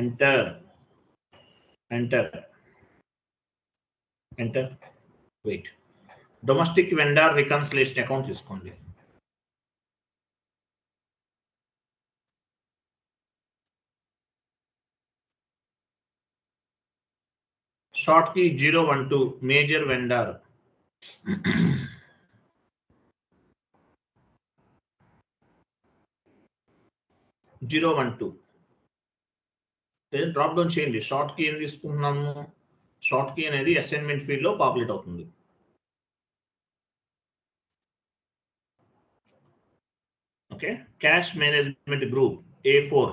enter enter enter. Wait. Domestic vendor reconciliation account తీసుకోండి. Short key 012 major vendor. Drop down చేయండి. షార్ట్ కీ ఏం తీసుకుంటున్నాము? షార్ట్ కీ అనేది అసైన్మెంట్ ఫీల్డ్ లో పాపులేట్ అవుతుంది. Okay, cash management group A4.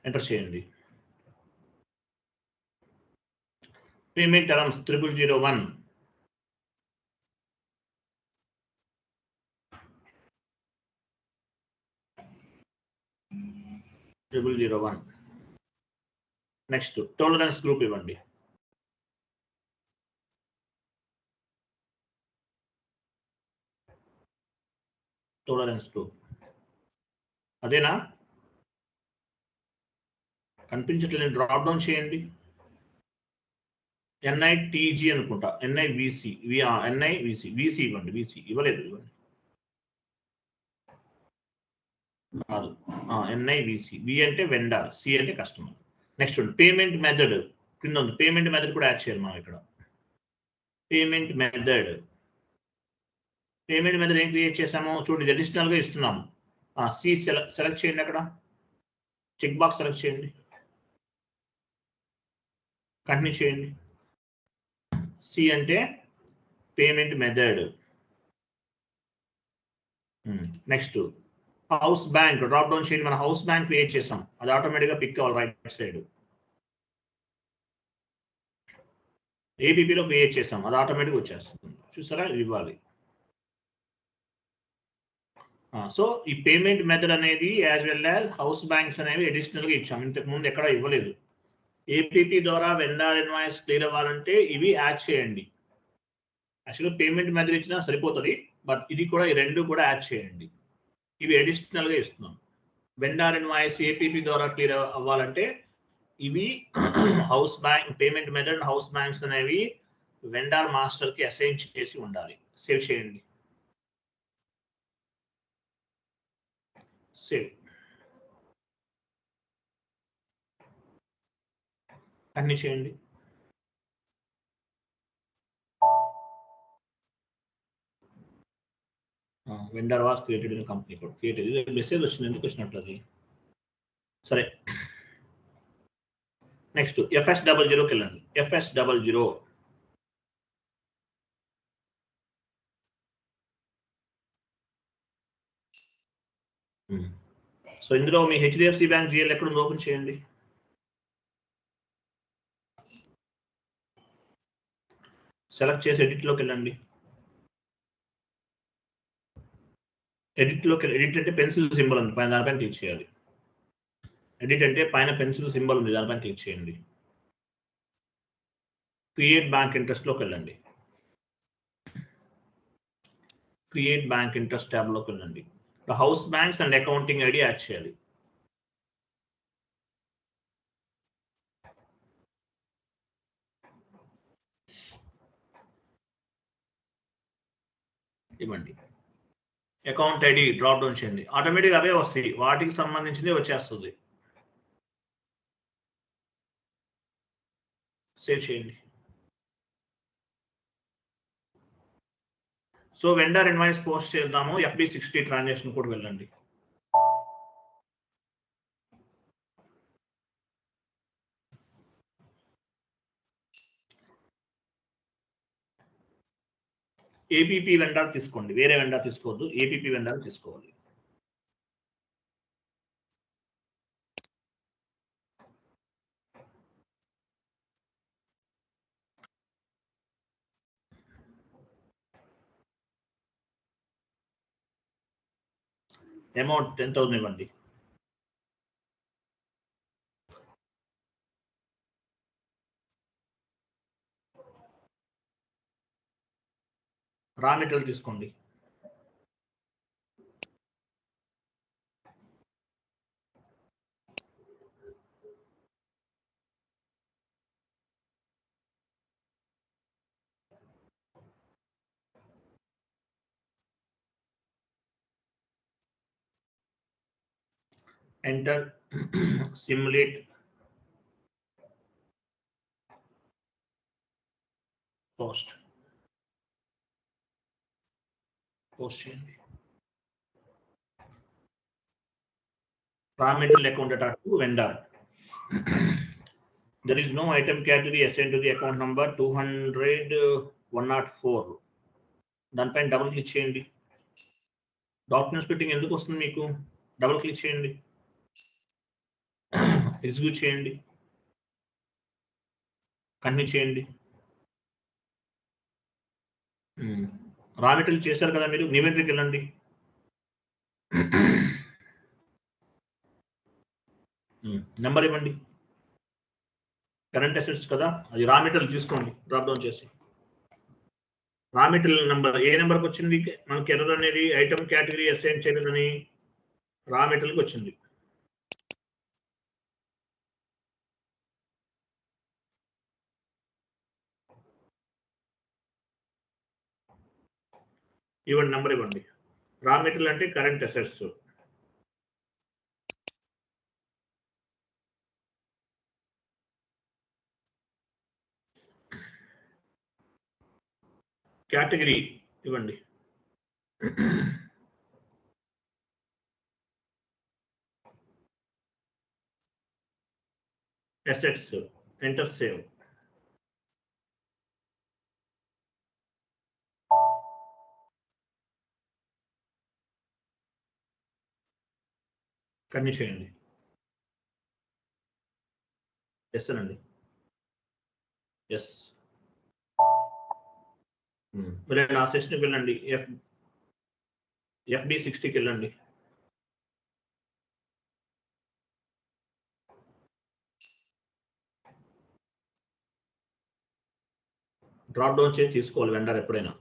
Enter చేయండి. Payment terms 0001. Next tolerance group ఇవ్వండి. Tolerance group అదేనా? కనిపించట్లేదు, డ్రాప్ డౌన్ చేయండి. NITG అనుకుంటా, NIVC ఇవ్వండి. VC ఇవ్వలేదు, ఇవ్వండి. కాదు, NIVC. V అంటే వెండర్, C అంటే కస్టమర్. నెక్స్ట్ పేమెంట్ మెథడ్ కింద ఉంది. పేమెంట్ మెథడ్ కూడా యాడ్ చేయాలి మనం ఇక్కడ. పేమెంట్ మెథడ్ ఏం క్రియేట్ చేసామో చూడండి, అడిషనల్ గా ఇస్తున్నాము. C సెలెక్ట్ చేయండి, అక్కడ చెక్ బాక్స్ సెలెక్ట్ చేయండి, కంటిన్యూ చేయండి. C అంటే payment method. Next house bank drop down చేయండి. మనం హౌస్ బ్యాంక్ క్రియేట్ చేసాం, అది ఆటోమేటిక్గా పిక్ అవ్వాలి రైట్ సైడ్. ఏపీపీలో క్రియేట్ చేసాం, అది ఆటోమేటిక్ వచ్చేస్తుంది. చూసారా, ఇవ్వాలి. సో ఈ పేమెంట్ మెథడ్ అనేది as well as house banks అనేవి అడిషనల్ గా ఇచ్చాం, ఇంతకు ముందు ఎక్కడ ఇవ్వలేదు. ఏపీపీ ద్వారా వెండర్ ఇన్వాయిస్ క్లియర్ అవ్వాలంటే ఇవి యాడ్ చేయండి. యాక్చువల్గా పేమెంట్ మెథడ్ ఇచ్చినా సరిపోతుంది, బట్ ఇది కూడా, ఈ రెండు కూడా యాడ్ చేయండి. ఇవి అడిషనల్ గా ఇస్తున్నాం. వెండర్ ఇన్వాయిస్ ఏపీపీ ద్వారా క్లియర్ అవ్వాలంటే ఇవి house bank payment method house banks అనేవి వెండర్ మాస్టర్ కి అసైన్ చేసి ఉండాలి. సేవ్ చేయండి. సేవ్. అన్ని చేయండి. Vendor was created in company code. Created message వచ్చింది, ఎందుకు వచ్చినట్లు అది? సరే, నెక్స్ట్ FS00కి వెళ్ళండి. FS00 సో ఇందులో మీ హెచ్డిఎఫ్సి బ్యాంక్ జిఎల్ ఎక్కడ ఉందో ఓపెన్ చేయండి. సెలెక్ట్ చేసి ఎడిట్లోకి వెళ్ళండి. ఎడిట్లోకి ఎడిట్ అంటే పెన్సిల్ సింబల్ ఉంది పైన, దానిపైన క్లిక్ చేయాలి. ఎడిట్ అంటే పైన పెన్సిల్ సింబల్ ఉంది, దానిపైన క్లిక్ చేయండి. క్రియేట్ బ్యాంక్ ఇంట్రెస్ట్లోకి వెళ్ళండి. క్రియేట్ బ్యాంక్ ఇంట్రెస్ట్ ట్యాబ్లోకి వెళ్ళండి. House banks and accounting ID add చేయాలి. ఇవ్వండి. అకౌంట్ ఐడి డ్రాప్ డౌన్ చేయండి. ఆటోమేటిక్గా అవే వస్తాయి, వాటికి సంబంధించింది వచ్చేస్తుంది. సేవ్ చేయండి. సో వెండర్ ఇన్వాయిస్ పోస్ట్ చేద్దాము. FB60 ట్రాన్సాక్షన్ కూడా వెళ్ళండి. ఏపీపీ వెండర్ తీసుకోండి, వేరే వెండర్ తీసుకోవద్దు, ఏపీపీ వెండర్ తీసుకోవాలి. అమౌంట్ 10,000 ఇవ్వండి. రా మెటీరియల్ తీసుకోండి. ఎంటర్ సిమ్యులేట్ పోస్ట్ చేయండి. Raw material account to vendor. There is no item category assigned to the account number 200-104. దానిపైన డబుల్ క్లిక్ చేయండి. డాక్యుమెంట్ స్ప్లిట్టింగ్ ఎందుకు వస్తుంది మీకు? డబుల్ క్లిక్ చేయండి, ఎగ్జిక్యూట్ చేయండి, కంటిన్యూ చేయండి. రా మెటీరియల్ చేశారు కదా మీరు, నివేదికకి వెళ్ళండి. నెంబర్ ఇవ్వండి. కరెంట్ అసెట్స్ కదా, అది రా మెటీరియల్ తీసుకోండి, డ్రాప్ డౌన్ చేసి. రా మెటీరియల్ నెంబర్ ఏ నెంబర్కి వచ్చింది మనకి? ఎర్రర్ అనేది ఐటమ్ కేటగిరీ అసైన్ చేయలేదని రా మెటీరియల్కి వచ్చింది. ఇవ్వండి, నెంబర్ ఇవ్వండి. రా మెటీరియల్ అంటే కరెంట్ అసెట్స్. కేటగిరీ ఇవ్వండి. Assets, enter save. కంటిన్యూ చేయండి. ఎస్ అనండి. ఎస్. వెళ్ళండి, ఆ సెషన్కి వెళ్ళండి. FB60కి వెళ్ళండి. డ్రాప్ డౌన్ చేసి తీసుకోవాలి వెండర్ ఎప్పుడైనా.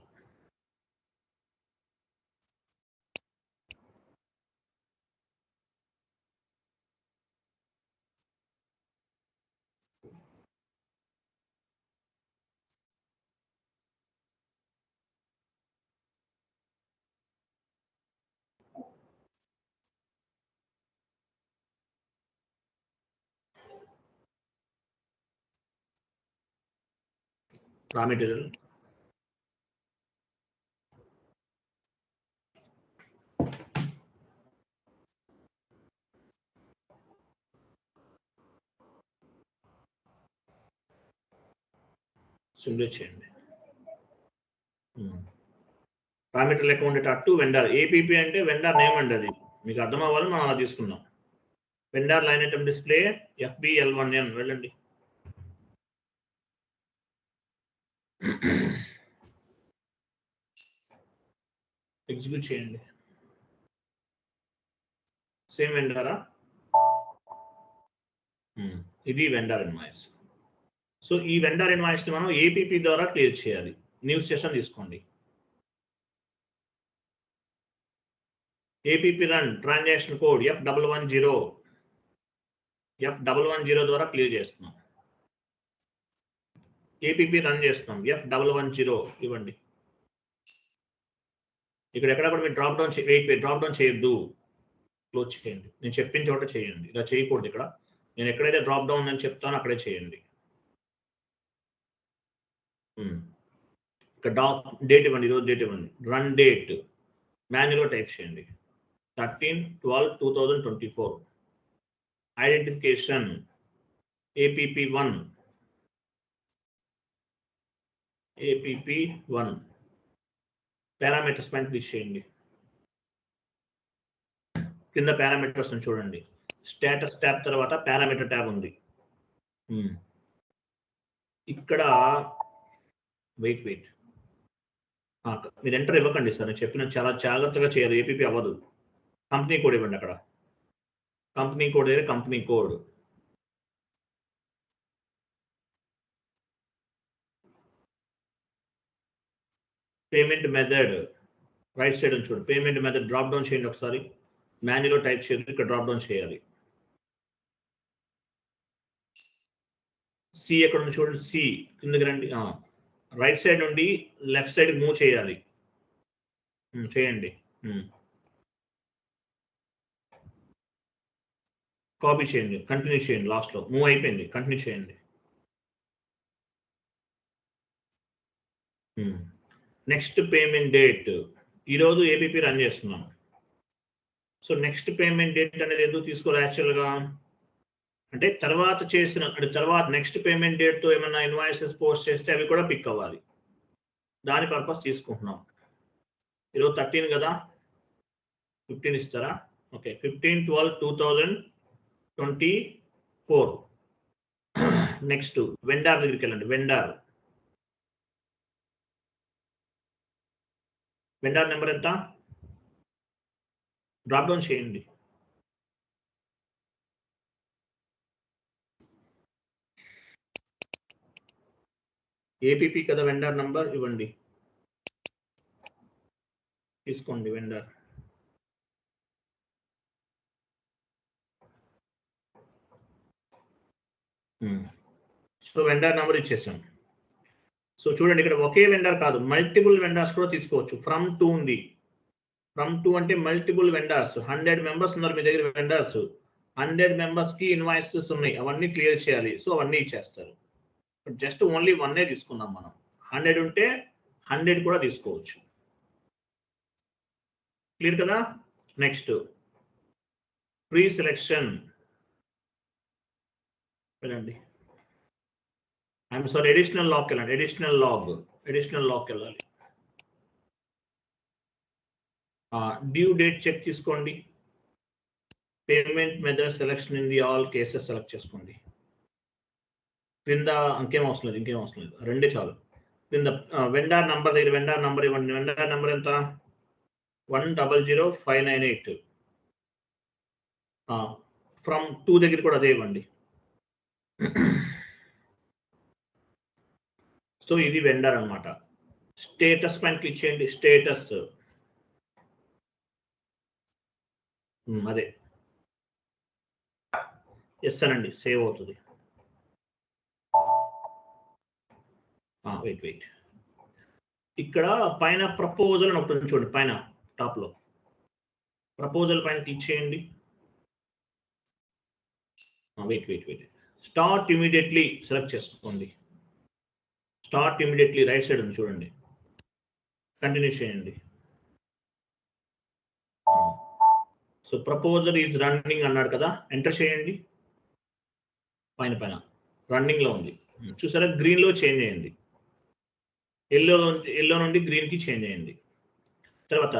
రా మెటీరియల్, సిమ్యులేట్ చేయండి. Raw material account to vendor. APP అంటే వెండర్ నేమ్ అండి అది. మీకు అర్థం అవ్వాలి, మనం అలా తీసుకున్నాం. Vendor line item display FBL1N వెళ్ళండి. ఎగ్జిక్యూట్ చేయండి. సేమ్ వెండరా? ఇది వెండర్ ఇన్వాయిస్. సో ఈ వెండర్ ఇన్వాయిస్ మనం APP ద్వారా క్లియర్ చేయాలి. న్యూ సెషన్ తీసుకోండి. APP run transaction code F110 ద్వారా క్లియర్ చేస్తున్నాం. APP రన్ చేస్తున్నాం. F110 ఇవ్వండి. ఇక్కడ ఎక్కడ కూడా మీరు డ్రాప్ డౌన్ చేయొద్దు, క్లోజ్ చేయండి. నేను చెప్పిన చోట చేయండి, ఇలా చేయకూడదు. ఇక్కడ నేను ఎక్కడైతే డ్రాప్ డౌన్ అని చెప్తానో అక్కడే చేయండి. ఇక్కడ డేట్ ఇవ్వండి, ఈరోజు డేట్ ఇవ్వండి. రన్ డేట్ మాన్యువల్గా టైప్ చేయండి. 13/12/2024. Identification APP1. పారామీటర్స్ పైన క్లిక్ చేయండి. కింద పారామీటర్స్ చూడండి. స్టేటస్ ట్యాబ్ తర్వాత పారామీటర్ ట్యాబ్ ఉంది. ఇక్కడ వెయిట్ మీరు ఎంటర్ ఇవ్వకండి సార్, నేను చెప్పిన చాలా జాగ్రత్తగా చేయాలి. APP అవ్వదు. కంపెనీ కోడ్ ఇవ్వండి. అక్కడ కంపెనీ కోడ్ ఏది? Company code. Payment method right side అని చూడండి. పేమెంట్ మెథడ్ డ్రాప్ డౌన్ చేయండి ఒకసారి. మాన్యువల్ టైప్ చేయండి, ఇక్కడ డ్రాప్ డౌన్ చేయాలి. సి ఎక్కడ ఉంది చూడండి. సి కిందకి రండి. రైట్ సైడ్ నుండి లెఫ్ట్ సైడ్ మూవ్ చేయాలి. చేయండి. కాపీ చేయండి, కంటిన్యూ చేయండి. లాస్ట్లో మూవ్ అయిపోయింది, కంటిన్యూ చేయండి. Next payment date. ఈరోజు APP రన్ చేస్తున్నాం. సో నెక్స్ట్ పేమెంట్ డేట్ అనేది ఎందుకు తీసుకోవాలి యాక్చువల్గా అంటే తర్వాత నెక్స్ట్ పేమెంట్ డేట్తో ఏమైనా ఇన్వాయిసెస్ పోస్ట్ చేస్తే అవి కూడా పిక్ అవ్వాలి. దాని పర్పస్ తీసుకుంటున్నాం. ఈరోజు 13 కదా, 15 ఇస్తారా? ఓకే, 15/12/2024. నెక్స్ట్ వెండార్ దగ్గరికి వెళ్ళండి. వెండార్ నెంబర్ ఎంత? డ్రాప్ డౌన్ చేయండి. APP కదా వెండర్ నంబర్ ఇవ్వండి, తీసుకోండి వెండర్. సో వెండర్ నంబర్ ఇచ్చేసాం. సో చూడండి, ఇక్కడ ఒకే వెండర్ కాదు, మల్టిపుల్ వెండర్స్ కూడా తీసుకోవచ్చు. ఫ్రమ్ టు ఉంది. ఫ్రమ్ టు అంటే మల్టిపుల్ వెండర్స్. 100 మెంబర్స్ ఉన్నారు మీ దగ్గర వెండర్స్. 100 మెంబర్స్ కి ఇన్వాయిసెస్ ఉన్నాయి, అవన్నీ క్లియర్ చేయాలి. సో అవన్నీ ఇచ్చేస్తారు. జస్ట్ ఓన్లీ 1 తీసుకున్నాం మనం. 100 ఉంటే 100 కూడా తీసుకోవచ్చు. క్లియర్ కదా? నెక్స్ట్ ప్రీ సెలెక్షన్ వెళ్ళండి. ఐఎమ్ సారీ, అడిషనల్ లాక్ వెళ్ళండి. అడిషనల్ లాక్ వెళ్ళాలి. డ్యూ డేట్ చెక్ తీసుకోండి. Payment method selection in the all cases select చేసుకోండి. క్రింద ఇంకేం అవసరం లేదు, రెండే చాలు. క్రింద వెండర్ నంబర్ దగ్గర వెండర్ నంబర్ ఇవ్వండి. వెండర్ నంబర్ ఎంత? 1000598. ఫ్రమ్ 2 దగ్గర కూడా అదే ఇవ్వండి. సో ఇది వెండర్ అన్నమాట. స్టేటస్ పైన క్లిక్ చేయండి. స్టేటస్ అదే ఎస్ అనండి, సేవ్ అవుతుంది. వెయిట్ ఇక్కడ పైన ప్రపోజల్ అని ఒకటి చూడండి. పైన టాప్ లో ప్రపోజల్ పైన క్లిక్ చేయండి. వెయిట్ స్టార్ట్ ఇమీడియట్లీ సెలెక్ట్ చేసుకోండి. స్టార్ట్ ఇమీడియట్లీ రైట్ సైడ్ ఉంది చూడండి. కంటిన్యూ చేయండి. సో ప్రపోజల్ ఈజ్ రన్నింగ్ అన్నాడు కదా, ఎంటర్ చేయండి. పైన రన్నింగ్ లో ఉంది చూసారా, గ్రీన్ లో చేంజ్ అయ్యింది. ఎల్లో నుండి గ్రీన్ కి చేంజ్ అయ్యింది. తర్వాత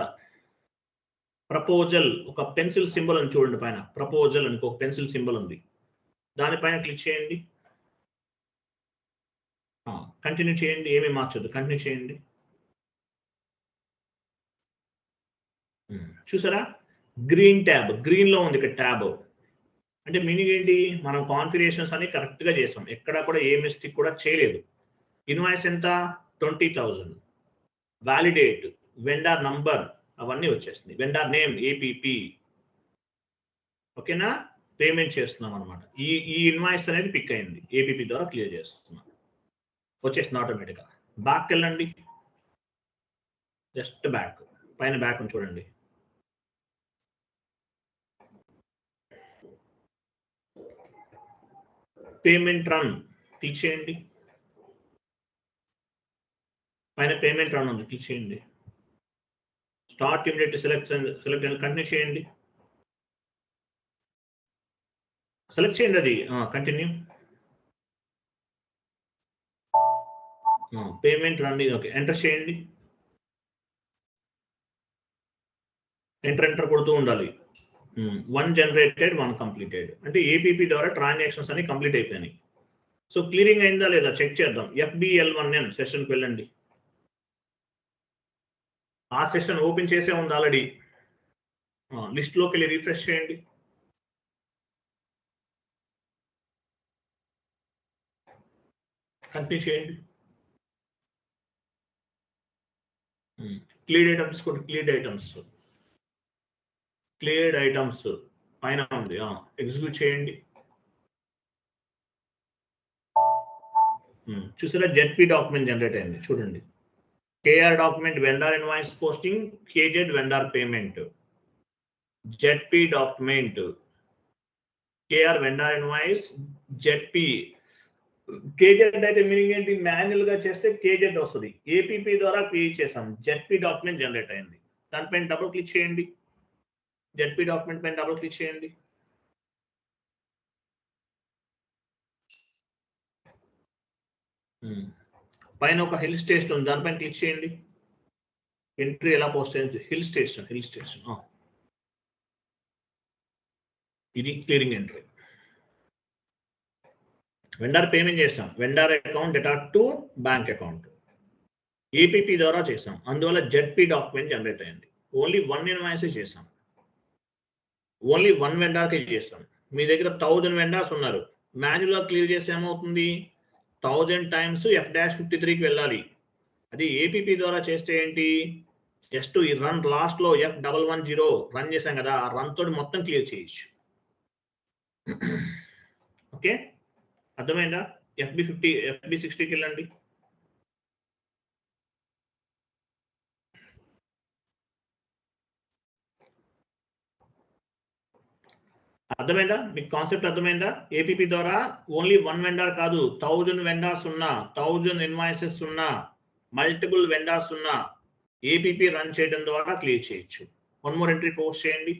ప్రపోజల్ ఒక పెన్సిల్ సింబల్ అని చూడండి పైన, ప్రపోజల్ అని ఒక పెన్సిల్ సింబల్ ఉంది, దానిపైన క్లిక్ చేయండి. కంటిన్యూ చేయండి, ఏమీ మార్చొద్దు, కంటిన్యూ చేయండి. చూసారా గ్రీన్ ట్యాబ్, గ్రీన్ లో ఉంది ఇక్కడ ట్యాబ్. అంటే మీనింగ్ ఏంటి, మనం కాన్ఫిగరేషన్స్ అన్ని కరెక్ట్ గా చేసాం, ఎక్కడ కూడా ఏ మిస్టేక్ కూడా చేయలేదు. ఇన్వాయిస్ ఎంత 20,000, వ్యాలిడేట్, వెండర్ నంబర్ అవన్నీ వచ్చేస్తుంది, వెండర్ నేమ్ ఏపీపీ. ఓకేనా, పేమెంట్ చేస్తున్నాం అనమాట. ఈ ఇన్వాయిస్ అనేది పిక్ అయింది, ఏపీపీ ద్వారా క్లియర్ చేస్తున్నాం, వచ్చేస్తుంది ఆటోమేటిక్గా. బ్యాక్ వెళ్ళండి, జస్ట్ బ్యాక్, పైన బ్యాక్ చూడండి. పేమెంట్ రన్ క్లిక్ చేయండి, పైన పేమెంట్ రన్ ఉంది, క్లిక్ చేయండి. స్టార్ట్ ఇమిడియట్ సెలెక్ట్ కంటిన్యూ చేయండి, సెలెక్ట్ చేయండి అది, continue. Payment run, okay, enter చేయండి, ఎంటర్ కొడుతూ ఉండాలి. 1 జనరేటెడ్ 1 కంప్లీటెడ్, అంటే ఏపీపీ ద్వారా ట్రాన్సాక్షన్స్ అన్ని కంప్లీట్ అయిపోయినాయి. సో క్లియరింగ్ అయిందా లేదా చెక్ చేద్దాం. FBL1N సెషన్కి వెళ్ళండి, ఆ సెషన్ ఓపెన్ చేసే ఉంది ఆల్రెడీ. లిస్ట్లోకి వెళ్ళి రిఫ్రెష్ చేయండి, కంటిన్యూ చేయండి. క్లియర్డ్ ఐటమ్స్ కూడా, క్లియర్డ్ ఐటమ్స్ పైన ఉంది, ఎగ్జిక్యూట్ చేయండి. చూసారా జెడ్పీ డాక్యుమెంట్ జనరేట్ అయింది చూడండి. KR document vendor invoice posting, KZ vendor payment, ZP document, KR vendor invoice, ZP. KZ అయితే మీనింగ్ ఏంటి, మాన్యువల్ గా చేస్తే KZ వస్తుంది, ఏపీపీ ద్వారా క్రియేట్ చేసాం, ZP డాక్యుమెంట్ జనరేట్ అయింది. దానిపైన డబుల్ క్లిక్ చేయండి, ZP డాక్యుమెంట్ పైన డబుల్ క్లిక్ చేయండి. పైన ఒక హిల్ స్టేషన్ ఉంది, దానిపైన క్లిక్ చేయండి. ఎంట్రీ ఎలా పోస్ట్ చేయండి, హిల్ స్టేషన్. ఇది క్లియరింగ్ ఎంట్రీ. వెండర్ పేమెంట్ చేసాం, vendor account data to bank account, APP ద్వారా చేసాం, అందువల్ల ZP డాక్యుమెంట్ జనరేట్ అయింది. ఓన్లీ 1 ఇన్వాయిస్ చేసాం, ఓన్లీ 1 వెండర్కి చేసాం. మీ దగ్గర 1000 వెండర్స్ ఉన్నారు, మాన్యువల్గా క్లియర్ చేస్తే ఏమవుతుంది, 1000 టైమ్స్ F-53కి వెళ్ళాలి. అది ఏపీపీ ద్వారా చేస్తే ఏంటి, జస్ట్ ఈ రన్ లాస్ట్ లో F110 రన్ చేసాం కదా, ఆ రన్ తోటి మొత్తం క్లియర్ చేయొచ్చు. ఓకే, అర్థమైందా. FB60కి వెళ్ళండి, అర్థమైందా మీకు కాన్సెప్ట్, అర్థమైందా. ఏపీపీ ద్వారా ఓన్లీ 1 వెండర్ కాదు, 1000 వెండర్స్ ఉన్నా, 1000 ఇన్వాయిసెస్ ఉన్నా, మల్టిపుల్ వెండర్స్ ఉన్నా ఏపీపీ రన్ చేయడం ద్వారా క్లియర్ చేయొచ్చు. 1 మోర్ ఎంట్రీ పోస్ట్ చేయండి.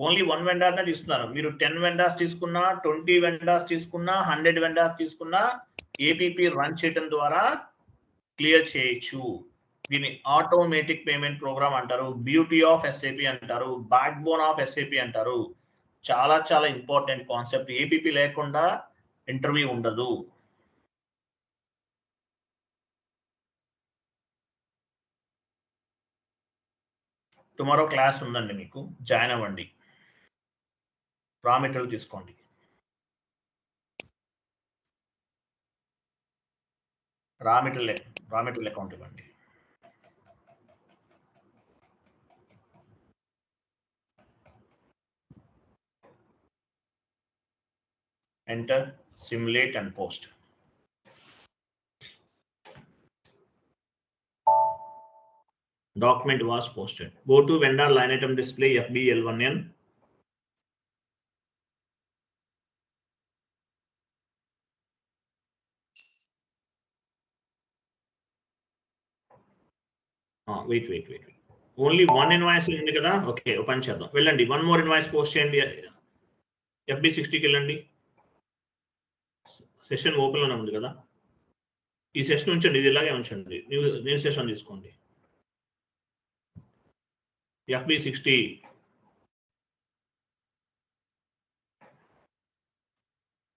ఓన్లీ 1 వెండర్ నే తీసుకున్నారు, మీరు 10 వెండర్స్ తీసుకున్నా, 20 వెండర్స్ తీసుకున్నా, 100 వెండర్స్ తీసుకున్నా ఏపీపీ రన్ చేయడం ద్వారా క్లియర్ చేయొచ్చు. దీన్ని ఆటోమేటిక్ పేమెంట్ ప్రోగ్రామ్ అంటారు, బ్యూటీ ఆఫ్ SAP అంటారు, బ్యాక్ బోన్ ఆఫ్ SAP అంటారు. చాలా చాలా ఇంపార్టెంట్ కాన్సెప్ట్, ఏపీపీ లేకుండా ఇంటర్వ్యూ ఉండదు. టుమారో క్లాస్ ఉందండి, మీకు జాయిన్ అవ్వండి, రా మెటీరియల్ తీసుకోండి. రా మెటీరియల్ అకౌంట్ ఇవ్వండి. Enter, simulate and post. Document was posted. Go to vendor line item display FBL1N. Wait. Only 1 invoice ఉంది కదా, ఓకే ఓపెన్ చేద్దాం. వెళ్ళండి, 1 more invoice పోస్ట్ చేయండి. FB60కి వెళ్ళండి, సెషన్ ఓపెన్ లోనే ఉంది కదా, ఈ సెషన్ ఉంచండి, ఇది ఇలాగే ఉంచండి, న్యూ సెషన్ తీసుకోండి. FB60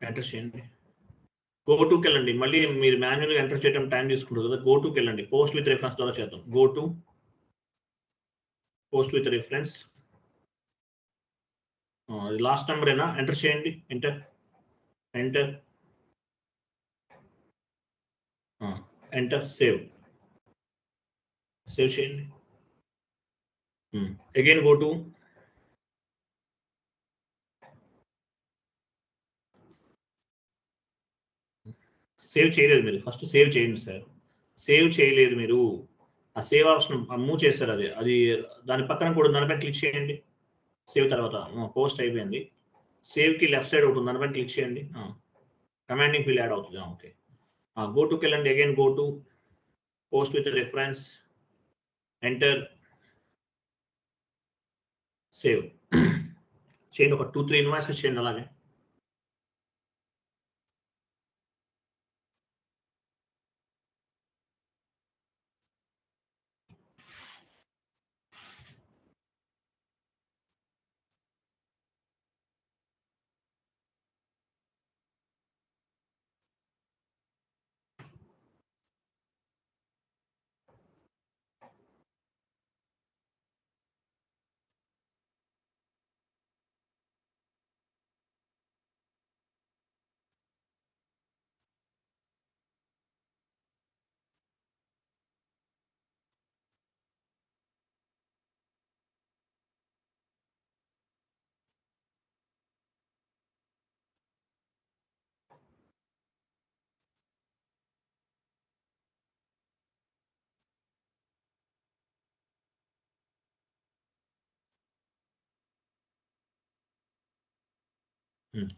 ఎంటర్ చేయండి. గో టుకి వెళ్ళండి. మళ్ళీ మీరు మాన్యువల్గా ఎంటర్ చేయడం టైం తీసుకుంటుంది కదా. గో టుకి వెళ్ళండి. పోస్ట్ విత్ రిఫరెన్స్ ద్వారా చేద్దాం. Go to post with reference. Last నెంబరేనా? ఎంటర్ చేయండి. ఎంటర్ ఎంటర్ ఎంటర్ సేవ్ చేయండి. అగైన్ గో టు సేవ్ చేయలేదు మీరు. ఫస్ట్ సేవ్ చేయండి సార్. సేవ్ చేయలేదు మీరు. ఆ సేవ్ ఆప్షన్ మూవ్ చేశారు. అది దాని పక్కన కూడా దానిపైన క్లిక్ చేయండి. సేవ్ తర్వాత పోస్ట్ అయిపోయింది. సేవ్కి లెఫ్ట్ సైడ్ ఒకటి ఉంది, దానిపైన క్లిక్ చేయండి. కమాండింగ్ ఫీల్ యాడ్ అవుతుంది. ఓకే, గో టుకి వెళ్ళండి. Again go to post with reference, enter save చేయండి. ఒక 2-3 ఇన్వాయిసెస్ చేయండి అలాగే.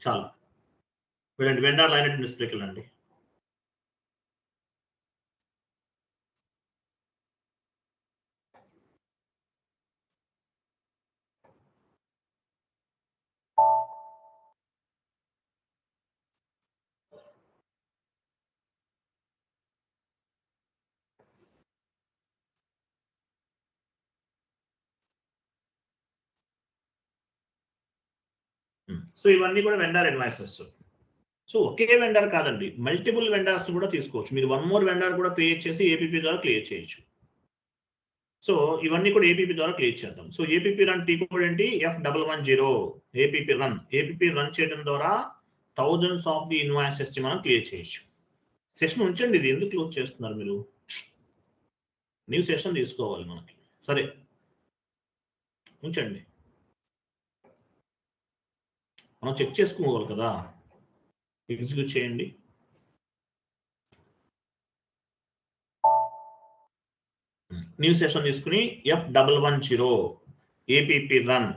చాలు వెళ్ళండి. వెండర్ లైన్ డిస్ప్లేకి వెళ్ళండి. సో ఇవన్నీ కూడా వెండర్ ఇన్వాయిసెస్. సో ఒకే వెండర్ కాదండి, మల్టిపుల్ వెండర్స్ కూడా తీసుకోవచ్చు. మీరు 1 మోర్ వెండర్ కూడా క్రియేట్ చేసి ఏపీపీ ద్వారా క్రియేట్ చేయొచ్చు. సో ఇవన్నీ కూడా ఏపీపీ ద్వారా క్రియేట్ చేద్దాం. So APP run T code ఏంటి? F110 APP run. APP run చేయడం ద్వారా థౌజండ్స్ ఆఫ్ ది ఇన్వాయిసెస్ ని మనం క్రియేట్ చేయొచ్చు. సెషన్ ఉంచండి. ఇది ఎందుకు క్లోజ్ చేస్తున్నారు మీరు? న్యూ సెషన్ తీసుకోవాలి మనకి. సరే ఉంచండి, మనం చెక్ చేసుకోవాలి కదా. ఎగ్జిక్యూట్ చేయండి. న్యూ సెషన్ తీసుకుని F110 APP run.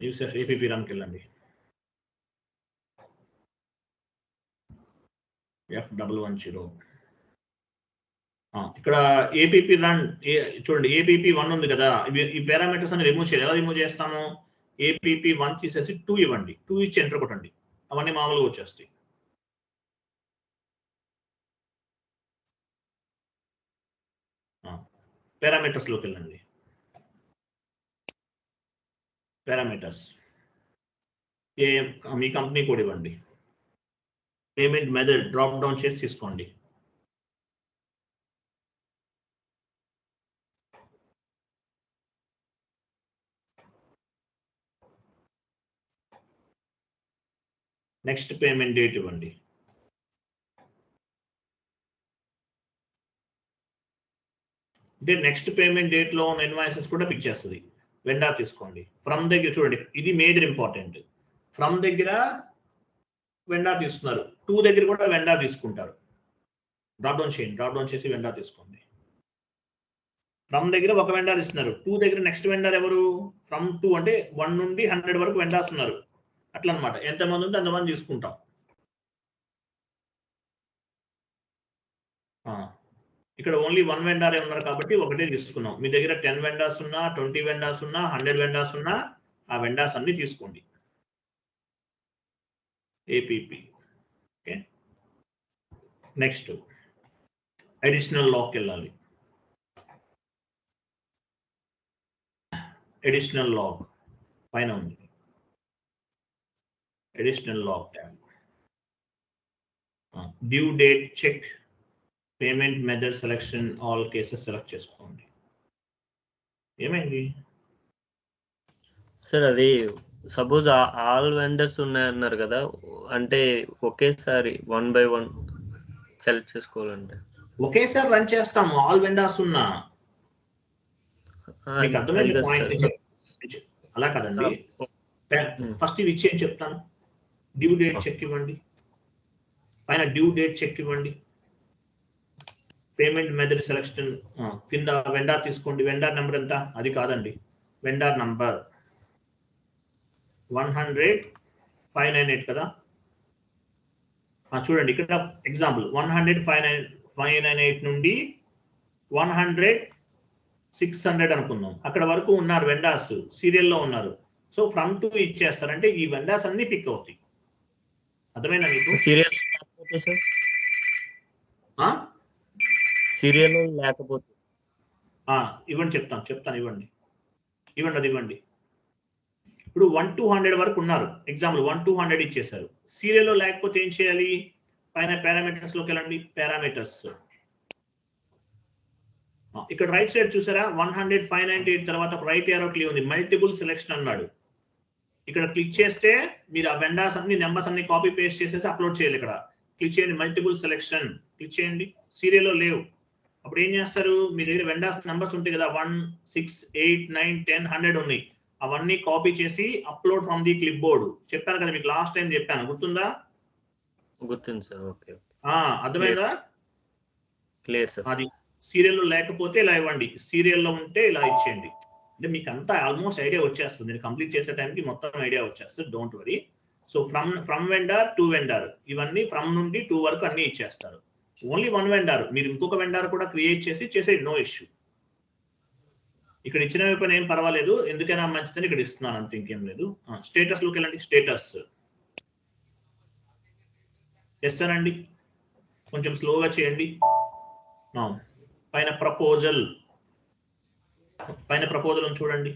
New session APP రన్కి వెళ్ళండి. F110 ఇక్కడ ఏపీపీ రన్ చూడండి. ఏపీపీ 1 ఉంది కదా. ఈ పారామీటర్స్ అని రిమూవ్ చేయాలి. ఎలా రిమూవ్ చేస్తాము? ఏపీపీ 1 తీసేసి 2 ఇవ్వండి. 2 ఇచ్చి ఎంటర్ కొట్టండి. అవన్నీ మామూలుగా వచ్చేస్తాయి. పారామీటర్స్ లోకి వెళ్ళండి. పారామీటర్స్ మీ కంపెనీ కోడ్ ఇవ్వండి. పేమెంట్ మెథడ్ డ్రాప్ డౌన్ చేసి తీసుకోండి. నెక్స్ట్ పేమెంట్ డేట్ ఇవ్వండి. అంటే నెక్స్ట్ పేమెంట్ డేట్ లో ఉన్న ఇన్వాయిసెస్ కూడా పిక్ చేస్తుంది. వెండర్ తీసుకోండి. ఫ్రమ్ దగ్గర చూడండి, ఇది మేజర్ ఇంపార్టెంట్. ఫ్రమ్ దగ్గర వెండర్ తీసుకున్నారు. 2 దగ్గర కూడా వెండర్ తీసుకుంటారు. డ్రాప్ డౌన్ చేయండి. డ్రాప్ డౌన్ చేసి వెండర్ తీసుకోండి. ఫ్రమ్ దగ్గర ఒక వెండర్ ఇస్తున్నారు. 2 దగ్గర నెక్స్ట్ వెండర్ ఎవరు? ఫ్రమ్ 2 అంటే 1 నుండి 100 వరకు వెండర్స్ ఉన్నారు. అట్లా అనమాట. ఎంతమంది ఉంటే అంతమంది తీసుకుంటాం. ఇక్కడ ఓన్లీ 1 వెండర్ ఉన్నారు కాబట్టి ఒకటే తీసుకున్నాం. మీ దగ్గర 10 వెండర్స్ ఉన్నా, 20 వెండర్స్ ఉన్నా, 100 వెండర్స్ ఉన్నా ఆ వెండర్స్ అన్ని తీసుకోండి. APP. Okay, next additional log వెళ్ళాలి. అడిషనల్ లాక్ పైన ఉంది. Additional log tab. Due date check, payment method selection, all cases select చేసుకోండి. ఏమైంది సార్? అది సపోజ్ ఆల్ వెండర్స్ ఉన్నాయన్నారు కదా, అంటే ఒకేసారి 1 by 1 సెలెక్ట్ చేసుకోవాలంటే ఒకేసారి రన్ చేస్తాము ఆల్ వెండర్స్ ఉన్నా. మీకు అర్థమైంది పాయింట్? అలా కదండి. ఫస్ట్ ఇవి ఇచ్చేయండి చెప్తాను. డ్యూ డేట్ చెక్ ఇవ్వండి, పైన డ్యూ డేట్ చెక్ ఇవ్వండి, పేమెంట్ మెథడ్ సెలెక్షన్ కింద వెండార్ తీసుకోండి. వెండార్ నెంబర్ ఎంత? అది కాదండి, వెండార్ నంబర్ 100,598 కదా. చూడండి ఇక్కడ ఎగ్జాంపుల్ 100,598 నుండి 100,600 అనుకుందాం. అక్కడ వరకు ఉన్నారు వెండార్స్, సీరియల్లో ఉన్నారు. సో ఫ్రమ్ టు ఇచ్చేస్తారంటే ఈ వెండార్స్ అన్ని పిక్ అవుతాయి. అర్థమైనా మీకు? సీరియల్ లేకపోతే సార్, సీరియల్ లేకపోతే ఇవ్వండి, చెప్తాను ఇవ్వండి అది ఇవ్వండి. ఇప్పుడు 1 to 100 వరకు ఉన్నారు. ఎగ్జాంపుల్ 1 to 100 ఇచ్చేసారు. సీరియల్లో లేకపోతే ఏం చేయాలి? పైన పారామీటర్స్ లోకి వెళ్ళండి. పారామీటర్స్ ఇక్కడ రైట్ సైడ్ చూసారా? 100,598 తర్వాత ఒక రైట్ ఏరో క్లిక్ ఉంది, మల్టిపుల్ సెలెక్షన్ అన్నాడు. ఇక్కడ క్లిక్ చేస్తే మీరు ఆ వెండార్స్ అన్ని నెంబర్స్ అన్ని కాపీ పేస్ట్ చేసేసి అప్లోడ్ చేయాలి. ఇక్కడ క్లిక్ చేయండి, మల్టిపుల్ సెలెక్షన్ క్లిక్ చేయండి. సీరియల్లో లేవు. అప్పుడు ఏం చేస్తారు? మీ దగ్గర వెండార్స్ నెంబర్స్ ఉంటాయి కదా, 1, 6, 8, 9, 10, 100 ఉన్నాయి. అవన్నీ కాపీ చేసి upload from the clip board. చెప్పాను కదా మీకు, లాస్ట్ టైం చెప్పాను, గుర్తుందా? గుర్తుంది సార్. ఓకే, అర్థమైందా? Clear sir. అది సీరియల్లో లేకపోతే ఇలా ఇవ్వండి, సీరియల్లో ఉంటే ఇలా ఇచ్చేయండి. అంటే మీకు అంతా ఆల్మోస్ట్ ఐడియా వచ్చేస్తుంది. నేను కంప్లీట్ చేసే టైంకి మొత్తం ఐడియా వచ్చేస్తుంది, don't worry. So from vendor to vendor, ఇవన్నీ ఫ్రమ్ నుండి 2 వరకు అన్ని ఇచ్చేస్తారు. ఓన్లీ 1 వెండార్, మీరు ఇంకొక వెండార్ కూడా క్రియేట్ చేసేది, నో ఇష్యూ. ఇక్కడ ఇచ్చిన పని ఏం పర్వాలేదు, ఎందుకైనా మంచిదని ఇక్కడ ఇస్తున్నాను అంతే, ఇంకేం లేదు. స్టేటస్ లోకి వెళ్ళండి. స్టేటస్ చేస్తానండి, కొంచెం స్లోగా చేయండి. పైన ప్రపోజల్ చూడండి.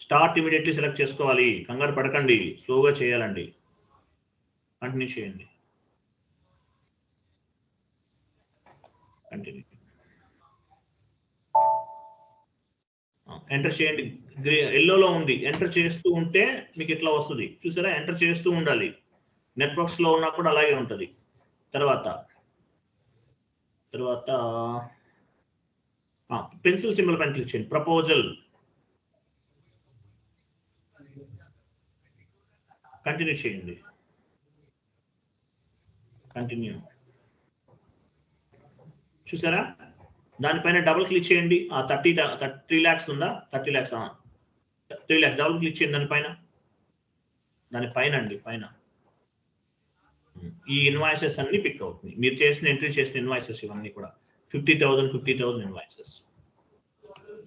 స్టార్ట్ ఇమీడియట్లీ సెలెక్ట్ చేసుకోవాలి, కంగారు పడకండి, స్లోగా చేయాలండి. కంటిన్యూ చేయండి. కంటిన్యూ. ఎంటర్ చేయండి. ఎల్లోలో ఉంది, ఎంటర్ చేస్తూ ఉంటే మీకు ఇట్లా వస్తుంది చూసారా? ఎంటర్ చేస్తూ ఉండాలి. నెట్వర్క్స్ లో ఉన్నా కూడా అలాగే ఉంటుంది. తర్వాత పెన్సిల్ సింబల్ పైన క్లిక్ చేయండి. ప్రపోజల్ కంటిన్యూ చేయండి. కంటిన్యూ. చూసారా? దానిపైన డబుల్ క్లిక్ చేయండి. 3 lakhs ఉందా? 30 lakhs 3 lakhs డబుల్ క్లిక్ చేయండి దానిపైన అండి, పైన ఈ ఇన్వాయిసెస్ అన్ని పిక్ అవుతుంది. మీరు ఎంట్రీ చేసిన ఇన్వాయిసెస్ ఇవన్నీ కూడా 50,000 ఇన్వాయిసెస్.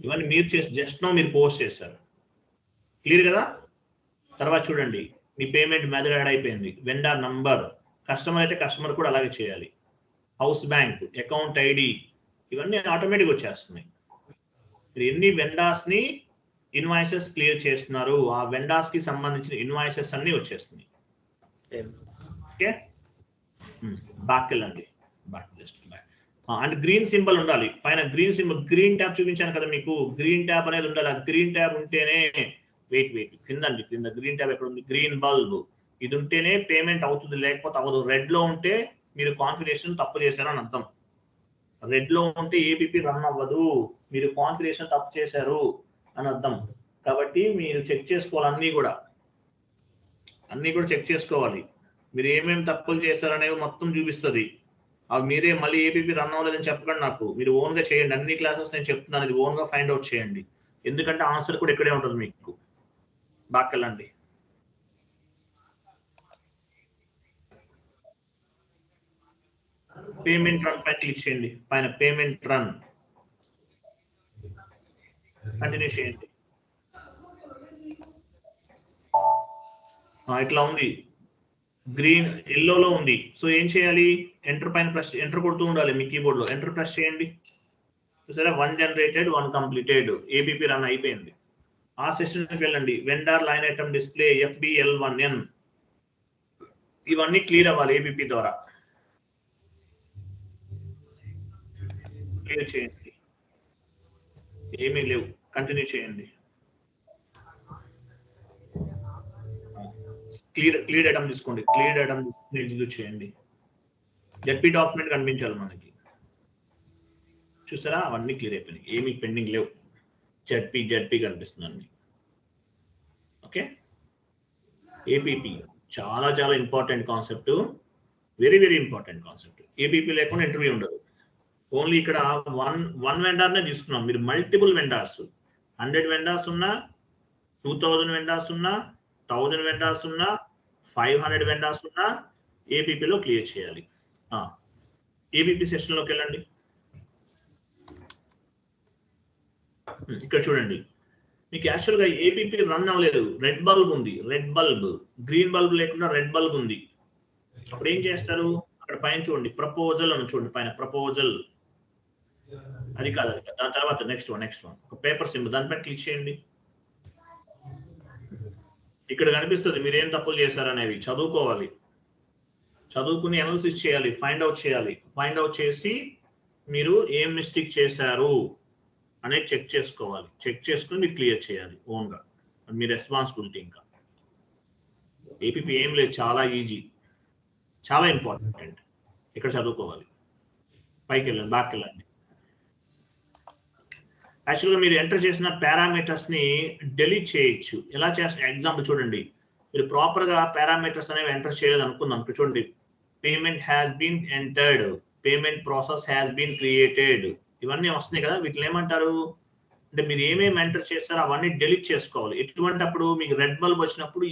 ఇవన్నీ మీరు జస్ట్ మీరు పోస్ట్ చేశారు. క్లియర్ కదా? తర్వాత చూడండి, మీ పేమెంట్ మెథడ్ యాడ్ అయిపోయింది. వెండర్ నంబర్, కస్టమర్ అయితే కస్టమర్ కూడా అలాగే చేయాలి. హౌస్ బ్యాంక్, అకౌంట్ ఐడి, ఇవన్నీ ఆటోమేటిక్ వచ్చేస్తున్నాయి. మీరు ఎన్ని వెండార్స్ ని ఇన్వాయిసెస్ క్లియర్ చేస్తున్నారు, ఆ వెండార్స్ కి సంబంధించిన ఇన్వాయిసెస్ అన్ని వచ్చేస్తున్నాయి. ఓకే, బ్యాక్ వెళ్ళండి. అండ్ గ్రీన్ సింబల్ ఉండాలి. పైన గ్రీన్ సింబల్, గ్రీన్ ట్యాబ్ చూపించాను కదా మీకు, గ్రీన్ ట్యాబ్ అనేది ఉండాలి. ఆ గ్రీన్ ట్యాబ్ ఉంటేనే, వెయిట్ కింద గ్రీన్ ట్యాబ్ ఎక్కడ ఉంది? గ్రీన్ బల్బ్, ఇది ఉంటేనే పేమెంట్ అవుతుంది, లేకపోతే అవ్వదు. రెడ్ లో ఉంటే మీరు కాన్ఫిగరేషన్ తప్పు చేశారని అర్థం. రెడ్ లో ఉంటే ఏపీపీ రన్ అవ్వదు, మీరు కాన్ఫిగరేషన్ తప్పు చేశారు అని అర్థం. కాబట్టి మీరు చెక్ చేసుకోవాలి, అన్ని కూడా చెక్ చేసుకోవాలి. మీరు ఏమేమి తప్పులు చేశారనేవి మొత్తం చూపిస్తుంది. అవి మీరే మళ్ళీ ఏపీపీ రన్ అవ్వలేదని చెప్పకండి నాకు, మీరు ఓన్ గా చేయండి. అన్ని క్లాసెస్ నేను చెప్తున్నాను, ఇది ఓన్ గా ఫైండ్ అవుట్ చేయండి. ఎందుకంటే ఆన్సర్ కూడా ఇక్కడే ఉంటుంది మీకు. బాగా వెళ్ళండి. పేమెంట్ రన్ పైన క్లిక్ చేయండి. పైన పేమెంట్ రన్ కంటిన్యూ చేయండి. ఇట్లా ఉంది. గ్రీన్ ఎల్లోలో ఉంది. సో ఏం చేయాలి? ఎంటర్ పైన ప్రెస్, ఎంటర్ కొడుతూ ఉండాలి మీ కీబోర్డ్ లో. ఎంటర్ ప్రెస్ చేయండి. చూసారా, 1 జనరేటెడ్ 1 కంప్లీటెడ్, ఏబిపి రన్ అయిపోయింది. ఆ సెషన్కి వెళ్ళండి. Vendor line item display FBL1N ఇవన్నీ క్లియర్ అవ్వాలి ఏబిపి ద్వారా. క్లియర్ చేయండి, ఏమీ లేవు, కంటిన్యూ చేయండి. క్లియర్ ఐటమ్ తీసుకోండి, క్లియర్ ఐటమ్ ఎగ్జిక్యూట్ చేయండి. జెడ్పీ డాక్యుమెంట్ కనిపించాలి మనకి. చూసారా, అవన్నీ క్లియర్ అయిపోయినాయి, ఏమీ పెండింగ్ లేవు. జెడ్పీ కనిపిస్తుందండి. ఓకే, ఏపీపీ చాలా చాలా important concept, very very important concept. APP లేకుండా ఇంటర్వ్యూ ఉండదు. ఓన్లీ ఇక్కడ వన్ వెండార్నే తీసుకున్నాం. మీరు మల్టిపుల్ వెండార్స్, 100 వెండార్స్ ఉన్నా, 2000 వెండార్స్ ఉన్నా, 1000 వెండార్స్ ఉన్నా, 500 వెండార్స్ ఉన్నా ఏపీపీలో క్లియర్ చేయాలి. ఏపీపీ సెషన్లోకి వెళ్ళండి. ఇక్కడ చూడండి, మీకు యాక్చువల్గా ఏపీపీ రన్ అవ్వలేదు. రెడ్ బల్బ్ ఉంది, రెడ్ బల్బ్, గ్రీన్ బల్బ్ లేకుండా రెడ్ బల్బ్ ఉంది. అప్పుడు ఏం చేస్తారు? అక్కడ పైన చూడండి, ప్రపోజల్ అని చూడండి, పైన ప్రపోజల్. అది కాదు, దాని తర్వాత నెక్స్ట్ వన్ ఒక పేపర్ సింబల్, దానిపైన క్లిక్ చేయండి. ఇక్కడ కనిపిస్తుంది మీరు ఏం తప్పులు చేశారనేవి. చదువుకోవాలి, చదువుకుని అనాలిసిస్ చేయాలి, ఫైండ్ అవుట్ చేయాలి. ఫైండ్ అవుట్ చేసి మీరు ఏం మిస్టేక్ చేశారు అనేది చెక్ చేసుకోవాలి. చెక్ చేసుకుని మీరు క్లియర్ చేయాలి ఓన్గా, మీ రెస్పాన్సిబిలిటీ. ఇంకా ఏపీపీ ఏం లేదు, చాలా ఈజీ, చాలా ఇంపార్టెంట్. ఇక్కడ చదువుకోవాలి. పైకి వెళ్ళండి, బ్యాక్ వెళ్ళండి. యాక్చువల్గా మీరు ఎంటర్ చేసిన పారామీటర్స్ ని డెలీట్ చేయొచ్చు. ఎలా చేస్తారు? ఎగ్జాంపుల్ చూడండి, మీరు ప్రాపర్ గా పారామీటర్స్ అనేవి ఎంటర్ చేయలేదు అనుకుందాం. చూడండి, payment has been entered, payment process has been created, ఇవన్నీ వస్తున్నాయి కదా. వీటిని ఏమంటారు అంటే, మీరు ఏమేమి ఎంటర్ చేస్తారో అవన్నీ డెలీట్ చేసుకోవాలి. ఎటువంటి అప్పుడు మీకు రెడ్ బల్బ్ వచ్చినప్పుడు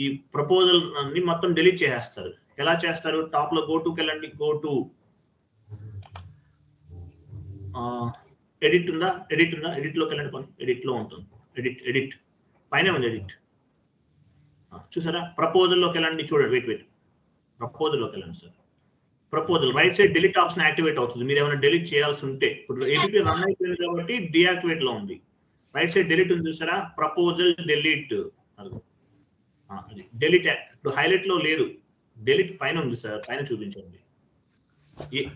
ఈ ప్రపోజల్ అన్ని మొత్తం డెలీట్ చేసేస్తారు. ఎలా చేస్తారు? టాప్ లో గోటుకి వెళ్ళండి. గోటు ఎడిట్ ఉందా? ఎడిట్ లోకి వెళ్ళండి. కొన్ని ఎడిట్ లో ఉంటుంది, ఎడిట్ పైన ఉంది ఎడిట్. చూసారా, ప్రపోజల్ లోకి వెళ్ళండి. చూడండి, వెయిట్ ప్రపోజల్ లోకి వెళ్ళండి sir. Proposal right side delete option activate అవుతుంది. మీరు ఏమైనా డిలీట్ చేయాల్సి ఉంటే. ఇప్పుడు ఏపీపీ రన్ అయిపోయింది కాబట్టి డియాక్టివేట్ లో ఉంది. రైట్ సైడ్ డిలీట్ ఉంది చూసారా, ప్రపోజల్ డిలీట్. అది డిలీట్. ఇప్పుడు హైలైట్ లో లేదు, డిలీట్ పైన ఉంది సార్, పైన చూపించండి.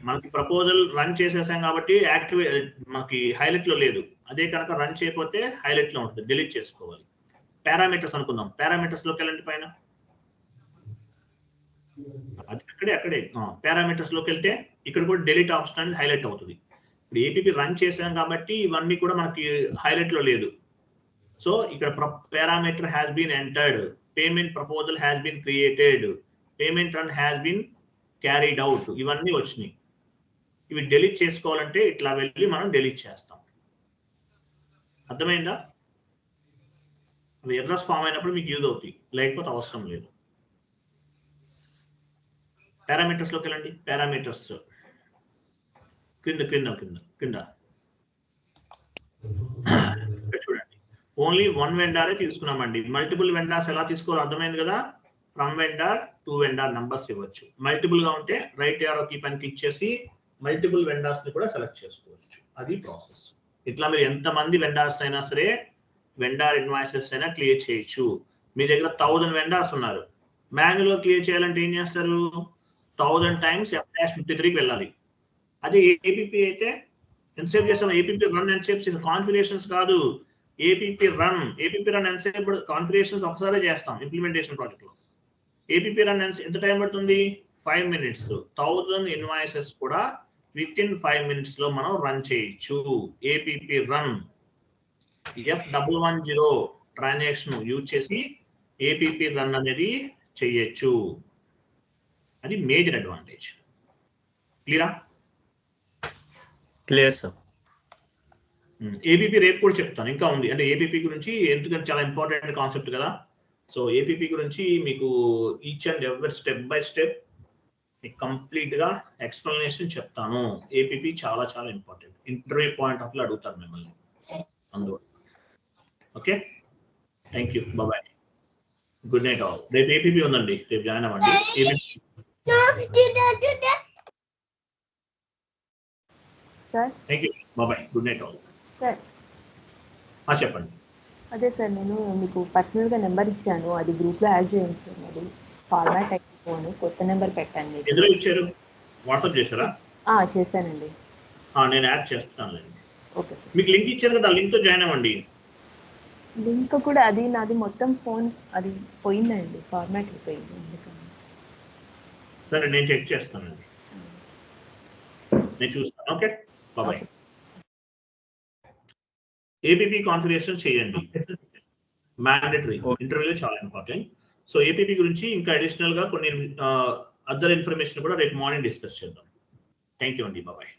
మనకి ప్రపోజల్ రన్ చేసేసాం కాబట్టి యాక్టివేట్, మనకి హైలైట్ లో లేదు. అదే కనుక రన్ చేయకపోతే హైలైట్ లో ఉంటుంది, డిలీట్ చేసుకోవాలి. పారామీటర్స్ అనుకుందాం, పారామీటర్స్ లోకి వెళ్ళండి. పైన అక్కడే పారామీటర్స్ లోకి వెళ్తే ఇక్కడ కూడా డిలీట్ ఆప్షన్ అనేది హైలైట్ అవుతుంది. ఇప్పుడు ఏపీపీ రన్ చేసాం కాబట్టి ఇవన్నీ కూడా మనకి హైలైట్ లో లేదు. సో ఇక్కడ parameter has been entered, payment proposal has been created, payment run has been carried out, ఇవన్నీ వచ్చినాయి. ఇవి డిలీట్ చేసుకోవాలంటే ఇట్లా వెళ్ళి మనం డిలీట్ చేస్తాం. అర్థమైందా? అవి ఎర్రర్స్ ఫామ్ అయినప్పుడు మీకు యూజ్ అవుతాయి, లేకపోతే అవసరం లేదు. పారామీటర్స్ లోకి వెళ్ళండి. పారామీటర్స్ కింద చూడండి, ఓన్లీ 1 వెండారే తీసుకున్నామండి. మల్టిపుల్ వెండార్స్ ఎలా తీసుకోవాలో అర్థమైంది కదా. From vendor to vendor numbers ఇవ్వచ్చు. మల్టిపుల్ గా ఉంటే రైట్ యారో కీ పైన క్లిక్ చేసి మల్టిపుల్ వెండార్స్ ని కూడా సెలెక్ట్ చేసుకోవచ్చు. అది ప్రాసెస్. ఇట్లా మీరు ఎంతమంది వెండార్స్ అయినా సరే, వెండార్ ఇన్వాయిసెస్ అయినా క్లియర్ చేయొచ్చు. మీ దగ్గర 1000 వెండార్స్ ఉన్నారు, మాన్యువల్ గా క్లియర్ చేయాలంటే ఏం చేస్తారు? 1000 టైమ్స్ F-53కి వెళ్ళాలి. అదే ఏపీపీ అయితే ఎంతసేపు చేస్తాం? ఏపీపీ రన్ ఎంతసేపు చేస్తాం? కాన్ఫిగరేషన్స్ కాదు, ఏపీపీ రన్ ఎంతసేపు? కాన్ఫిగరేషన్స్ ఒకసారి చేస్తాం ఇంప్లిమెంటేషన్ ప్రాజెక్ట్ లో. ఏపీపీ రన్ ఎంత టైం పడుతుంది? 5 మినిట్స్. 1000 ఇన్వాయిసెస్ కూడా విత్ ఇన్ 5 మినిట్స్ లో మనం రన్ చేయొచ్చు. APP run F110 transaction use చేసి ఏపీపీ రన్ అనేది చేయొచ్చు. అది మేజర్ అడ్వాంటేజ్. క్లియరా? Clear sir. ఏపీపీ రేపు కూడా చెప్తాను, ఇంకా ఉంది. అంటే ఏపీపీ గురించి ఎందుకంటే చాలా ఇంపార్టెంట్ కాన్సెప్ట్ కదా. సో ఏపీపీ గురించి మీకు each and every step by step complete గా ఎక్స్ప్లెనేషన్ చెప్తాను. ఏపీపీ చాలా చాలా important, interview point of view అడుగుతారు మిమ్మల్ని అందువల్ల. Okay, thank you, bye. Good night all. రేపు ఏపీపీ ఉందండి, రేపు జాయిన్ అవ్వండి. Sir thank you, bye, good night all. Sir చెప్పండి. అదే సార్, నేను మీకు పర్సనల్గా నెంబర్ ఇచ్చాను, అది గ్రూప్లో యాడ్ చేయండి సార్. అది ఫార్మాట్ అయిపోను, కొత్త నెంబర్ పెట్టండి. ఎందులో ఇచ్చారు? వాట్సాప్ చేశారా? చేశానండి. నేను యాడ్ చేస్తాను. Okay sir. మీకు లింక్ ఇచ్చాను కదా, లింక్తో జాయిన్ అవ్వండి. లింక్ కూడా అది నాది మొత్తం ఫోన్ అది పోయిందండి, ఫార్మాట్ అయిపోయింది అందుకని. సరే, నేను చెక్ చేస్తానండి, నేను చూస్తాను. Okay, bye. ఏపీపీ కాన్ఫిగరేషన్ చేయండి, మ్యాండేటరీ, ఇంటర్వ్యూలో చాలా ఇంపార్టెంట్. సో ఏపీపీ గురించి ఇంకా అడిషనల్ గా కొన్ని అదర్ ఇన్ఫర్మేషన్ కూడా రేపు మార్నింగ్ డిస్కస్ చేద్దాం. థ్యాంక్ యూ అండి, బాయ్.